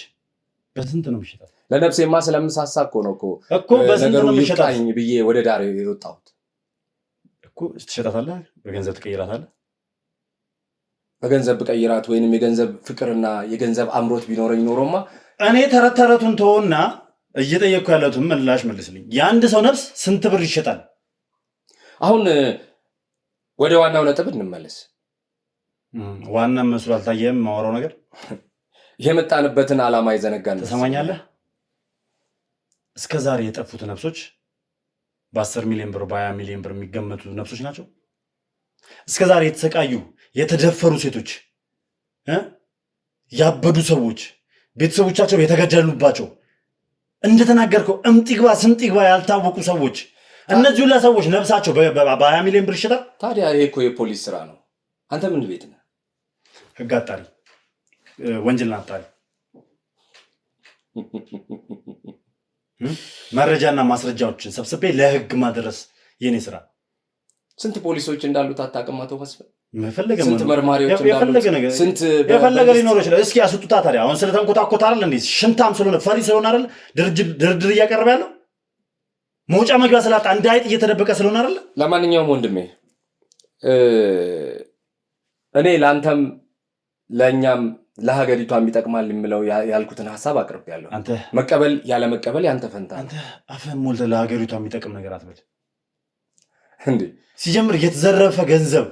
Speaker 1: በስንት ነው የሚሸጣት? ለነፍሴማ ስለምሳሳ እኮ ነው እኮ በስንት ነው የሚሸጣት ብዬ ወደ ዳር የወጣሁት እኮ። ትሸጣታለህ? በገንዘብ ትቀይራታለህ? በገንዘብ ብቀይራት ወይንም የገንዘብ ፍቅርና የገንዘብ አምሮት ቢኖረኝ ኖሮማ እኔ ተረተረቱን ተውና እየጠየቅኩ ያለሁትን ምላሽ መልስልኝ። የአንድ ሰው ነፍስ ስንት ብር ይሸጣል? አሁን ወደ ዋናው ነጥብ እንመለስ። ዋና መስሎ አልታየህም ማወራው ነገር? የመጣንበትን ዓላማ ይዘነጋል። ተሰማኛለህ? እስከ ዛሬ የጠፉት ነፍሶች በ10 ሚሊዮን ብር በ20 ሚሊዮን ብር የሚገመቱ ነፍሶች ናቸው። እስከ ዛሬ የተሰቃዩ የተደፈሩ ሴቶች፣ ያበዱ ሰዎች፣ ቤተሰቦቻቸው የተገደሉባቸው፣ እንደተናገርከው እምጥግባ ስምጥግባ ያልታወቁ ሰዎች፣ እነዚህ ሁላ ሰዎች ነፍሳቸው በ20 ሚሊዮን ብር ይሸጣል። ታዲያ ይሄ እኮ የፖሊስ ስራ ነው። አንተ ምን ቤት ነህ? ህግ አጣሪ፣ ወንጀልና አጣሪ፣ መረጃና ማስረጃዎችን ሰብስቤ ለህግ ማድረስ የኔ ስራ። ስንት ፖሊሶች እንዳሉት አታውቅም አቶ መስፍን? ስንት መርማሪዎች እንዳሉት ስንት የፈለገ ሊኖር ይችላል። እስኪ አስጡታ። ታዲያ አሁን ስለተንኮታኮታ አይደል እንዴ? ሽንታም ስለሆነ ፈሪ ስለሆነ አይደል ድርድር እያቀረበ ያለው? መውጫ መግቢያ ስላጣ እንደ አይጥ እየተደበቀ ስለሆነ አይደል? ለማንኛውም ወንድሜ እኔ ለአንተም ለእኛም ለሀገሪቷ የሚጠቅማል የምለው ያልኩትን ሀሳብ አቅርቤያለሁ። አንተ መቀበል ያለ መቀበል ያንተ ፈንታ። አንተ አፈን ሞልተህ ለሀገሪቷ የሚጠቅም ነገር አትበል እንዴ። ሲጀምር የተዘረፈ ገንዘብ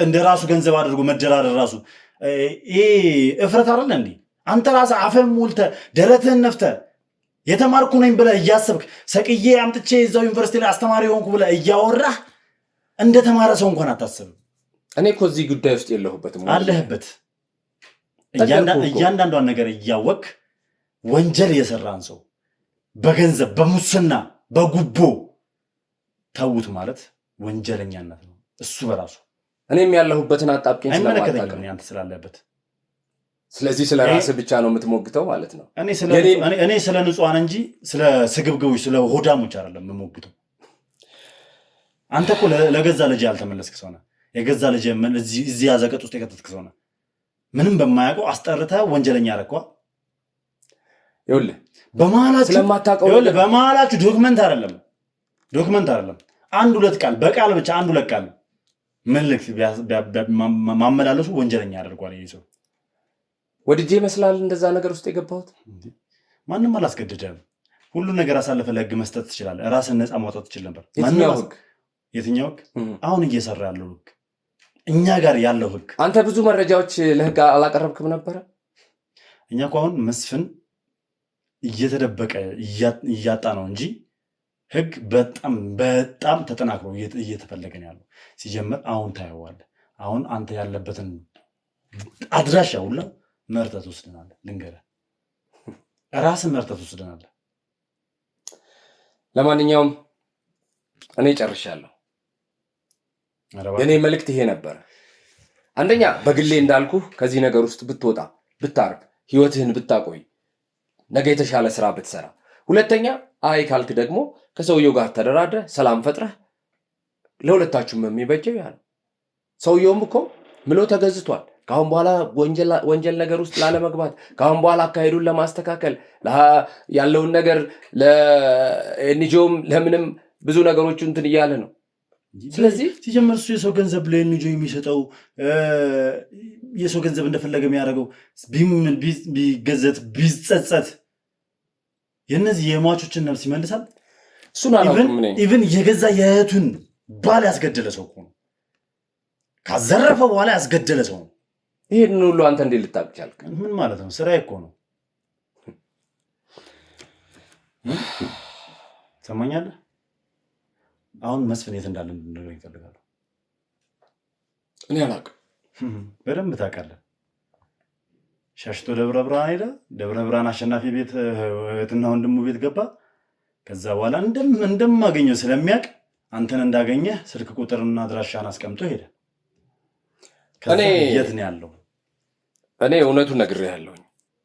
Speaker 1: እንደ ራሱ ገንዘብ አድርጎ መደራደር ራሱ ይሄ እፍረት አይደል እንዴ? አንተ ራስህ አፈን ሞልተህ ደረትህን ነፍተህ የተማርኩ ነኝ ብለህ እያሰብክ ሰቅዬ አምጥቼ እዛው ዩኒቨርሲቲ ላይ አስተማሪ ሆንኩ ብለህ እያወራህ እንደተማረ ሰው እንኳን አታስብም። እኔ እኮ እዚህ ጉዳይ ውስጥ የለሁበትም። አለህበት። እያንዳንዷን ነገር እያወቅ ወንጀል የሰራን ሰው በገንዘብ በሙስና በጉቦ ተውት ማለት ወንጀለኛነት ነው እሱ በራሱ። እኔም ያለሁበትን አጣብቂኝ ስለማታውቅ አንተ ስላለበት፣ ስለዚህ ስለ ራስህ ብቻ ነው የምትሞግተው ማለት ነው። እኔ ስለ ንጹሃን እንጂ ስለ ስግብግቦች ስለ ሆዳሞች አይደለም የምሞግተው። አንተ እኮ ለገዛ ልጅ ያልተመለስክ ሰው ነህ። የገዛ ልጅ እዚህ ያዘቀጥ ውስጥ የከተትክ ሰው ነህ። ምንም በማያውቀው አስጠርተህ ወንጀለኛ አደረግከው። ይኸውልህ በመሀላችሁ ዶክመንት አይደለም አንድ ሁለት ቃል በቃል ብቻ አንድ ሁለት ቃል መልእክት ማመላለሱ ወንጀለኛ ያደርጓል። ይሄ ሰው ወድጄ ይመስላል እንደዛ ነገር ውስጥ የገባሁት። ማንም አላስገድደህም። ሁሉ ነገር አሳልፈህ ለህግ መስጠት ትችላለህ። ራስን ነፃ ማውጣት ትችል ነበር። የትኛው ህግ? አሁን እየሰራ ያለው ህግ
Speaker 2: እኛ ጋር ያለው ህግ
Speaker 1: አንተ ብዙ መረጃዎች ለህግ አላቀረብክም ነበረ?
Speaker 2: እኛ እኮ አሁን መስፍን እየተደበቀ እያጣ ነው እንጂ ህግ በጣም በጣም ተጠናክሮ እየተፈለገ ነው ያለው። ሲጀምር አሁን ታየዋለህ። አሁን አንተ ያለበትን አድራሻ ሁላ መርጠት ወስደናል። ልንገርህ ራስን መርጠት ወስደናል።
Speaker 1: ለማንኛውም እኔ ጨርሻለሁ። የኔ መልእክት ይሄ ነበር። አንደኛ በግሌ እንዳልኩ ከዚህ ነገር ውስጥ ብትወጣ ብታርቅ፣ ህይወትህን ብታቆይ፣ ነገ የተሻለ ስራ ብትሰራ። ሁለተኛ አይ ካልክ ደግሞ ከሰውየው ጋር ተደራድረህ ሰላም ፈጥረህ ለሁለታችሁም የሚበጀው ያ ነው። ሰውየውም እኮ ምሎ ተገዝቷል። ካሁን በኋላ ወንጀል ነገር ውስጥ ላለመግባት፣ ካሁን በኋላ አካሄዱን ለማስተካከል ያለውን ነገር ለኤንጂኦም ለምንም ብዙ ነገሮች እንትን እያለ ነው። ስለዚህ
Speaker 2: ሲጀምር እሱ የሰው ገንዘብ ለኤንጂኦ የሚሰጠው የሰው ገንዘብ እንደፈለገ የሚያደርገው ቢገዘት ቢጸጸት የእነዚህ የሟቾችን ነፍስ ይመልሳል።
Speaker 1: እሱን አላውቅም።
Speaker 2: ኢቭን የገዛ የእህቱን ባል ያስገደለ ሰው ነው። ካዘረፈ በኋላ ያስገደለ ሰው ነው።
Speaker 1: ይሄን ሁሉ አንተ እንዴት ልታውቅ ቻልክ?
Speaker 2: ምን ማለት ነው? ስራዬ እኮ ነው። ሰማኛለህ? አሁን መስፍን የት እንዳለ እንድነግረኝ እፈልጋለሁ።
Speaker 1: እኔ አላውቅም።
Speaker 2: በደንብ ታውቃለህ። ሸሽቶ ደብረ ብርሃን ሄደ። ደብረ ብርሃን አሸናፊ ቤት እህትና ወንድሙ ቤት ገባ። ከዛ በኋላ እንደማገኘው ስለሚያውቅ አንተን እንዳገኘ ስልክ ቁጥርና አድራሻን አስቀምጦ ሄደ። ከዛ የት ነው ያለው?
Speaker 1: እኔ እውነቱን ነግሬሃለሁኝ።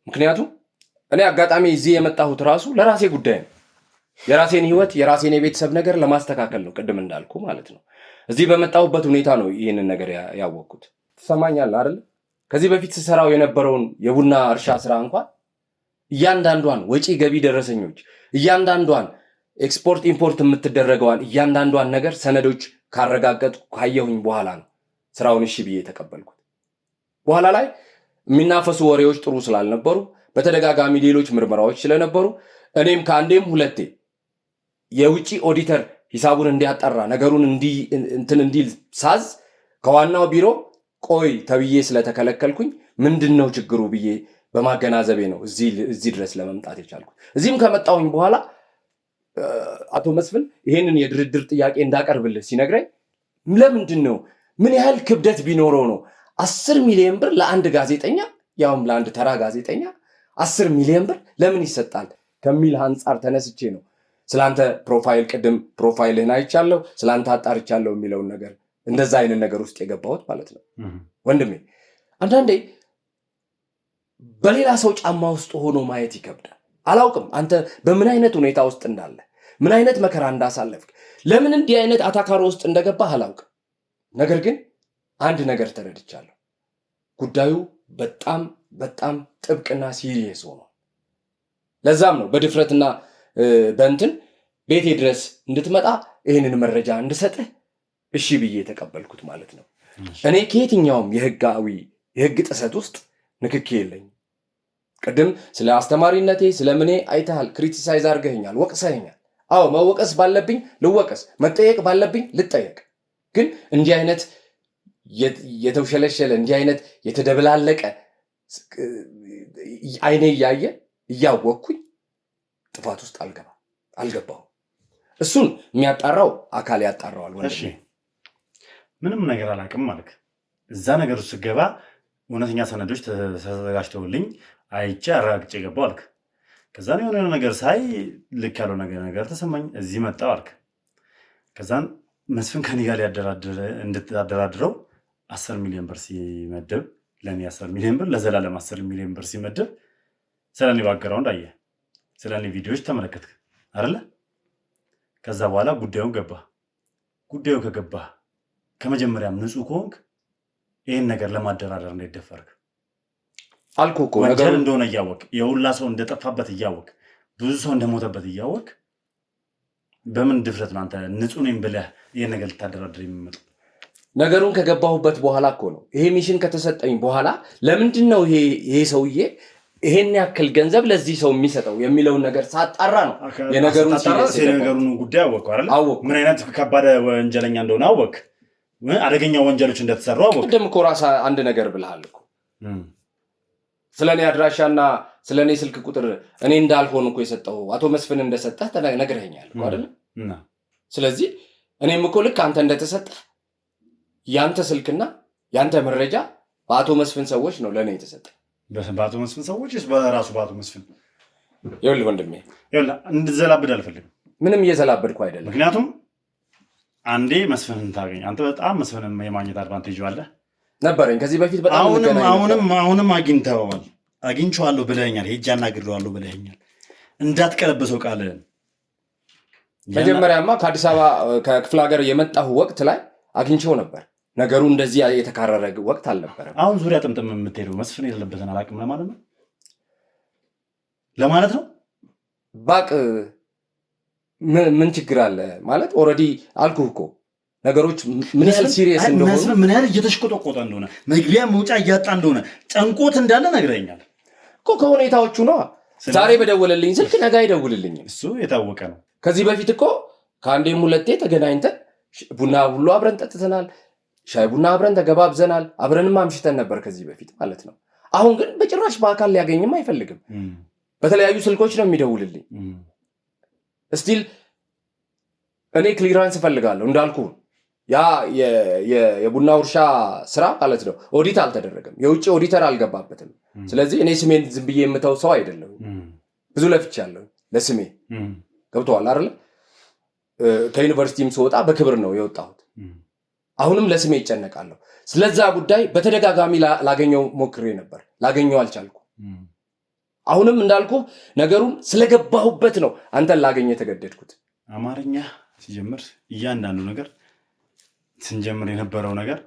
Speaker 1: ምክንያቱም እኔ አጋጣሚ እዚህ የመጣሁት ራሱ ለራሴ ጉዳይ ነው። የራሴን ህይወት የራሴን የቤተሰብ ነገር ለማስተካከል ነው። ቅድም እንዳልኩ ማለት ነው። እዚህ በመጣሁበት ሁኔታ ነው ይህንን ነገር ያወቅኩት። ትሰማኛለህ አይደል? ከዚህ በፊት ስሰራው የነበረውን የቡና እርሻ ስራ እንኳን እያንዳንዷን ወጪ ገቢ ደረሰኞች፣ እያንዳንዷን ኤክስፖርት ኢምፖርት የምትደረገዋን እያንዳንዷን ነገር ሰነዶች ካረጋገጡ ካየሁኝ በኋላ ነው ስራውን እሺ ብዬ የተቀበልኩት። በኋላ ላይ የሚናፈሱ ወሬዎች ጥሩ ስላልነበሩ፣ በተደጋጋሚ ሌሎች ምርመራዎች ስለነበሩ እኔም ከአንዴም ሁለቴ የውጪ ኦዲተር ሂሳቡን እንዲያጠራ ነገሩን እንዲል ሳዝ ከዋናው ቢሮ ቆይ ተብዬ ስለተከለከልኩኝ ምንድነው ችግሩ ብዬ በማገናዘቤ ነው እዚህ ድረስ ለመምጣት የቻልኩት። እዚህም ከመጣሁኝ በኋላ አቶ መስፍን ይሄንን የድርድር ጥያቄ እንዳቀርብልህ ሲነግረኝ ለምንድን ነው ምን ያህል ክብደት ቢኖረው ነው 10 ሚሊዮን ብር ለአንድ ጋዜጠኛ ያውም ለአንድ ተራ ጋዜጠኛ 10 ሚሊዮን ብር ለምን ይሰጣል ከሚል አንጻር ተነስቼ ነው ስላንተ ፕሮፋይል ቅድም ፕሮፋይልህን አይቻለሁ ስላንተ አጣርቻለሁ የሚለውን ነገር እንደዛ አይነት ነገር ውስጥ የገባሁት ማለት ነው። ወንድሜ አንዳንዴ በሌላ ሰው ጫማ ውስጥ ሆኖ ማየት ይከብዳል። አላውቅም አንተ በምን አይነት ሁኔታ ውስጥ እንዳለ ምን አይነት መከራ እንዳሳለፍክ ለምን እንዲህ አይነት አታካሮ ውስጥ እንደገባህ አላውቅም። ነገር ግን አንድ ነገር ተረድቻለሁ። ጉዳዩ በጣም በጣም ጥብቅና ሲሪየስ ሆኗል። ለዛም ነው በድፍረትና በእንትን ቤቴ ድረስ እንድትመጣ ይህንን መረጃ እንድሰጥህ እሺ ብዬ የተቀበልኩት ማለት ነው። እኔ ከየትኛውም የህግ ጥሰት ውስጥ ንክኪ የለኝም። ቅድም ስለ አስተማሪነቴ ስለምኔ አይተሃል፣ ክሪቲሳይዝ አድርገኸኛል፣ ወቅሰኸኛል። አዎ መወቀስ ባለብኝ ልወቀስ፣ መጠየቅ ባለብኝ ልጠየቅ። ግን እንዲህ አይነት የተውሸለሸለ እንዲህ አይነት የተደበላለቀ አይኔ እያየ እያወቅኩኝ ጥፋት ውስጥ አልገባሁም። እሱን የሚያጣራው አካል ያጣራዋል።
Speaker 2: እሺ ምንም ነገር አላውቅም ማለት እዛ ነገር ውስጥ ስገባ እውነተኛ ሰነዶች ተዘጋጅተውልኝ አይቼ አረጋግጬ ገባሁ አልክ። ከዛን የሆነ ነገር ሳይ ልክ ያለው ነገር ተሰማኝ፣ እዚህ መጣሁ አልክ። ከዛን መስፍን ከኔ ጋር እንድታደራድረው 10 ሚሊዮን ብር ሲመደብ ለኔ 10 ሚሊዮን ብር ለዘላለም 10 ሚሊዮን ብር ሲመደብ ስለኔ ባግራውንድ አየህ፣ ስለኔ ቪዲዮዎች ተመለከትክ አይደለ? ከዛ በኋላ ጉዳዩን ገባ። ጉዳዩ ከገባ ከመጀመሪያም ንጹህ ከሆንክ ይሄን ነገር ለማደራደር እንደደፈርክ
Speaker 1: አልኩህ እኮ
Speaker 2: ወንጀል እንደሆነ እያወቅ የሁላ ሰው እንደጠፋበት እያወቅ ብዙ ሰው እንደሞተበት እያወቅ በምን ድፍረት ነው አንተ ንጹህ ነኝ ብለህ ይሄን ነገር ልታደራድር የሚመጣው?
Speaker 1: ነገሩን ከገባሁበት በኋላ እኮ ነው። ይሄ ሚሽን ከተሰጠኝ በኋላ ለምንድን ነው ይሄ ሰውዬ ይሄን ያክል ገንዘብ ለዚህ ሰው የሚሰጠው የሚለውን ነገር ሳጣራ ነው የነገሩን
Speaker 2: ጉዳይ አወቅኩ አይደል? ምን አይነት ከባድ ወንጀለኛ እንደሆነ አወቅ። አደገኛ ወንጀሎች እንደተሰሩ አወቅ።
Speaker 1: ቅድም እኮ ራስህ አንድ ነገር ብለሃል እኮ ስለ እኔ አድራሻና ስለ እኔ ስልክ ቁጥር እኔ እንዳልሆን እኮ የሰጠው አቶ መስፍን እንደሰጠህ ነግረኸኛል እኮ አይደል? ስለዚህ እኔም እኮ ልክ አንተ እንደተሰጠህ ያንተ ስልክና ያንተ መረጃ በአቶ መስፍን ሰዎች ነው ለእኔ የተሰጠ።
Speaker 2: በአቶ መስፍን ሰዎች በራሱ በአቶ መስፍን
Speaker 1: ይኸውልህ ወንድሜ፣
Speaker 2: ይኸውልህ እንድትዘላብድ አልፈልግም።
Speaker 1: ምንም እየዘላበድኩ አይደለም።
Speaker 2: ምክንያቱም አንዴ መስፍንን ታገኝ አንተ በጣም መስፍንን የማግኘት አድቫንቴጅ አለ
Speaker 1: ነበረኝ ከዚህ በፊት በጣም
Speaker 2: አሁንም አግኝቼዋለሁ ብለኸኛል። ሄጄ አናግሬዋለሁ ብለኸኛል። እንዳትቀለብሰው ቃልህን።
Speaker 1: መጀመሪያማ ከአዲስ አበባ ከክፍለ ሀገር የመጣሁ ወቅት ላይ አግኝቼው ነበር። ነገሩ እንደዚህ የተካረረ ወቅት አልነበረም።
Speaker 2: አሁን ዙሪያ ጥምጥም የምትሄደው መስፍን የሌለበትን አላውቅም ለማለት ነው።
Speaker 1: ባቅ ምን ችግር አለ ማለት ኦልሬዲ አልኩህ እኮ ነገሮች ምን ያህል ሲሪየስ እንደሆነ
Speaker 2: መስፍን ምን ያህል እየተሽቆጠቆጠ እንደሆነ መግቢያ መውጫ እያጣ እንደሆነ ጨንቆት እንዳለ ነግረኛል
Speaker 1: እኮ ከሁኔታዎቹ ነው። ዛሬ በደወለልኝ ስልክ ነገ አይደውልልኝም።
Speaker 2: እሱ የታወቀ ነው።
Speaker 1: ከዚህ በፊት እኮ ከአንዴም ሁለቴ ተገናኝተን ቡና ሁሉ አብረን ጠጥተናል። ሻይ ቡና አብረን ተገባብዘናል። አብረንም አምሽተን ነበር ከዚህ በፊት ማለት ነው። አሁን ግን በጭራሽ በአካል ሊያገኝም አይፈልግም። በተለያዩ ስልኮች ነው የሚደውልልኝ። እስቲል እኔ ክሊራንስ እፈልጋለሁ እንዳልኩ ያ የቡና ውርሻ ስራ ማለት ነው ኦዲት አልተደረገም። የውጭ ኦዲተር አልገባበትም። ስለዚህ እኔ ስሜን ዝም ብዬ የምተው ሰው አይደለም። ብዙ ለፍቻለሁ ለስሜ። ገብቶሃል አይደል? ከዩኒቨርሲቲም ስወጣ በክብር ነው የወጣሁት። አሁንም ለስሜ ይጨነቃለሁ። ስለዛ ጉዳይ በተደጋጋሚ ላገኘው ሞክሬ ነበር፣ ላገኘው አልቻልኩ። አሁንም እንዳልኩ ነገሩን ስለገባሁበት ነው አንተን ላገኘ የተገደድኩት።
Speaker 2: አማርኛ ሲጀምር እያንዳንዱ ነገር ስንጀምር የነበረው ነገር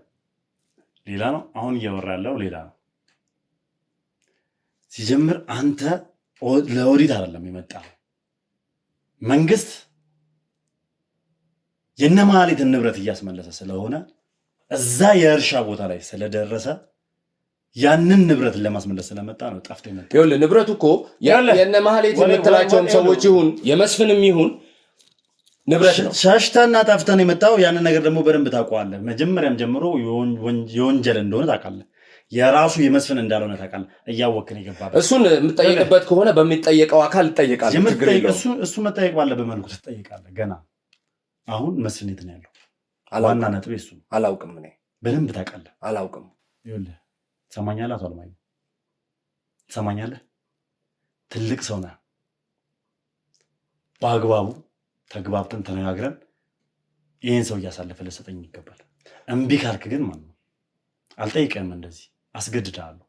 Speaker 2: ሌላ ነው፣ አሁን እያወራ ያለው ሌላ ነው። ሲጀምር አንተ ለኦዲት አይደለም የመጣው። መንግስት የነማህሌትን ንብረት እያስመለሰ ስለሆነ እዛ የእርሻ ቦታ ላይ ስለደረሰ ያንን ንብረት ለማስመለስ ስለመጣ ነው ጠፍቶ የመጣ።
Speaker 1: ይኸውልህ ንብረቱ እኮ የነማህሌት የምትላቸውም ሰዎች ይሁን የመስፍንም ይሁን ንብረት ነው።
Speaker 2: ሻሽታና ጠፍተን የመጣው ያንን ነገር ደግሞ በደንብ ታውቀዋለህ። መጀመሪያም ጀምሮ የወንጀል እንደሆነ ታውቃለህ። የራሱ የመስፍን እንዳልሆነ ታውቃለህ። እያወቅን ይገባል።
Speaker 1: እሱን የምጠየቅበት ከሆነ በሚጠየቀው አካል እጠየቃለሁ።
Speaker 2: እሱ መጠየቅ ባለበት መልኩ ትጠይቃለህ። ገና አሁን መስፍን የት ነው ያለው? ዋና ነጥብ እሱ
Speaker 1: አላውቅም። እኔ
Speaker 2: በደንብ ታውቃለህ።
Speaker 1: አላውቅም።
Speaker 2: ይኸውልህ ትሰማኛለህ? አቶ አለማየሁ ትሰማኛለህ? ትልቅ ሰው ነህ። በአግባቡ ተግባብተን ተነጋግረን ይህን ሰው እያሳለፈ ልሰጠኝ ይገባል። እምቢ ካልክ ግን ማለት ነው አልጠይቅህም። እንደዚህ አስገድድሃለሁ።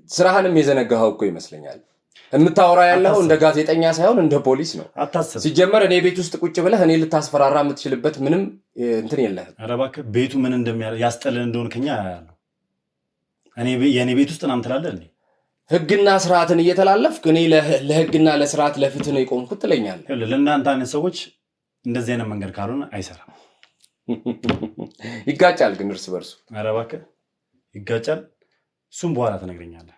Speaker 1: ስራህንም የዘነጋኸው እኮ ይመስለኛል። የምታወራ ያለው እንደ ጋዜጠኛ ሳይሆን እንደ ፖሊስ ነው።
Speaker 2: አታስብ።
Speaker 1: ሲጀመር እኔ ቤት ውስጥ ቁጭ ብለህ እኔ ልታስፈራራ የምትችልበት ምንም እንትን የለህም።
Speaker 2: ኧረ እባክህ ቤቱ ምን ያስጠልን እንደሆን ከኛ ያለው የእኔ ቤት ውስጥ ናም ትላለህ እንዴ?
Speaker 1: ህግና ስርዓትን እየተላለፍክ እኔ ለህግና ለስርዓት ለፍትህ ነው የቆምኩት ትለኛለህ።
Speaker 2: ለእናንተ አይነት ሰዎች እንደዚህ አይነት መንገድ ካልሆነ አይሰራም።
Speaker 1: ይጋጫል ግን እርስ በርሱ።
Speaker 2: ኧረ እባክህ ይጋጫል። እሱም በኋላ ትነግረኛለህ።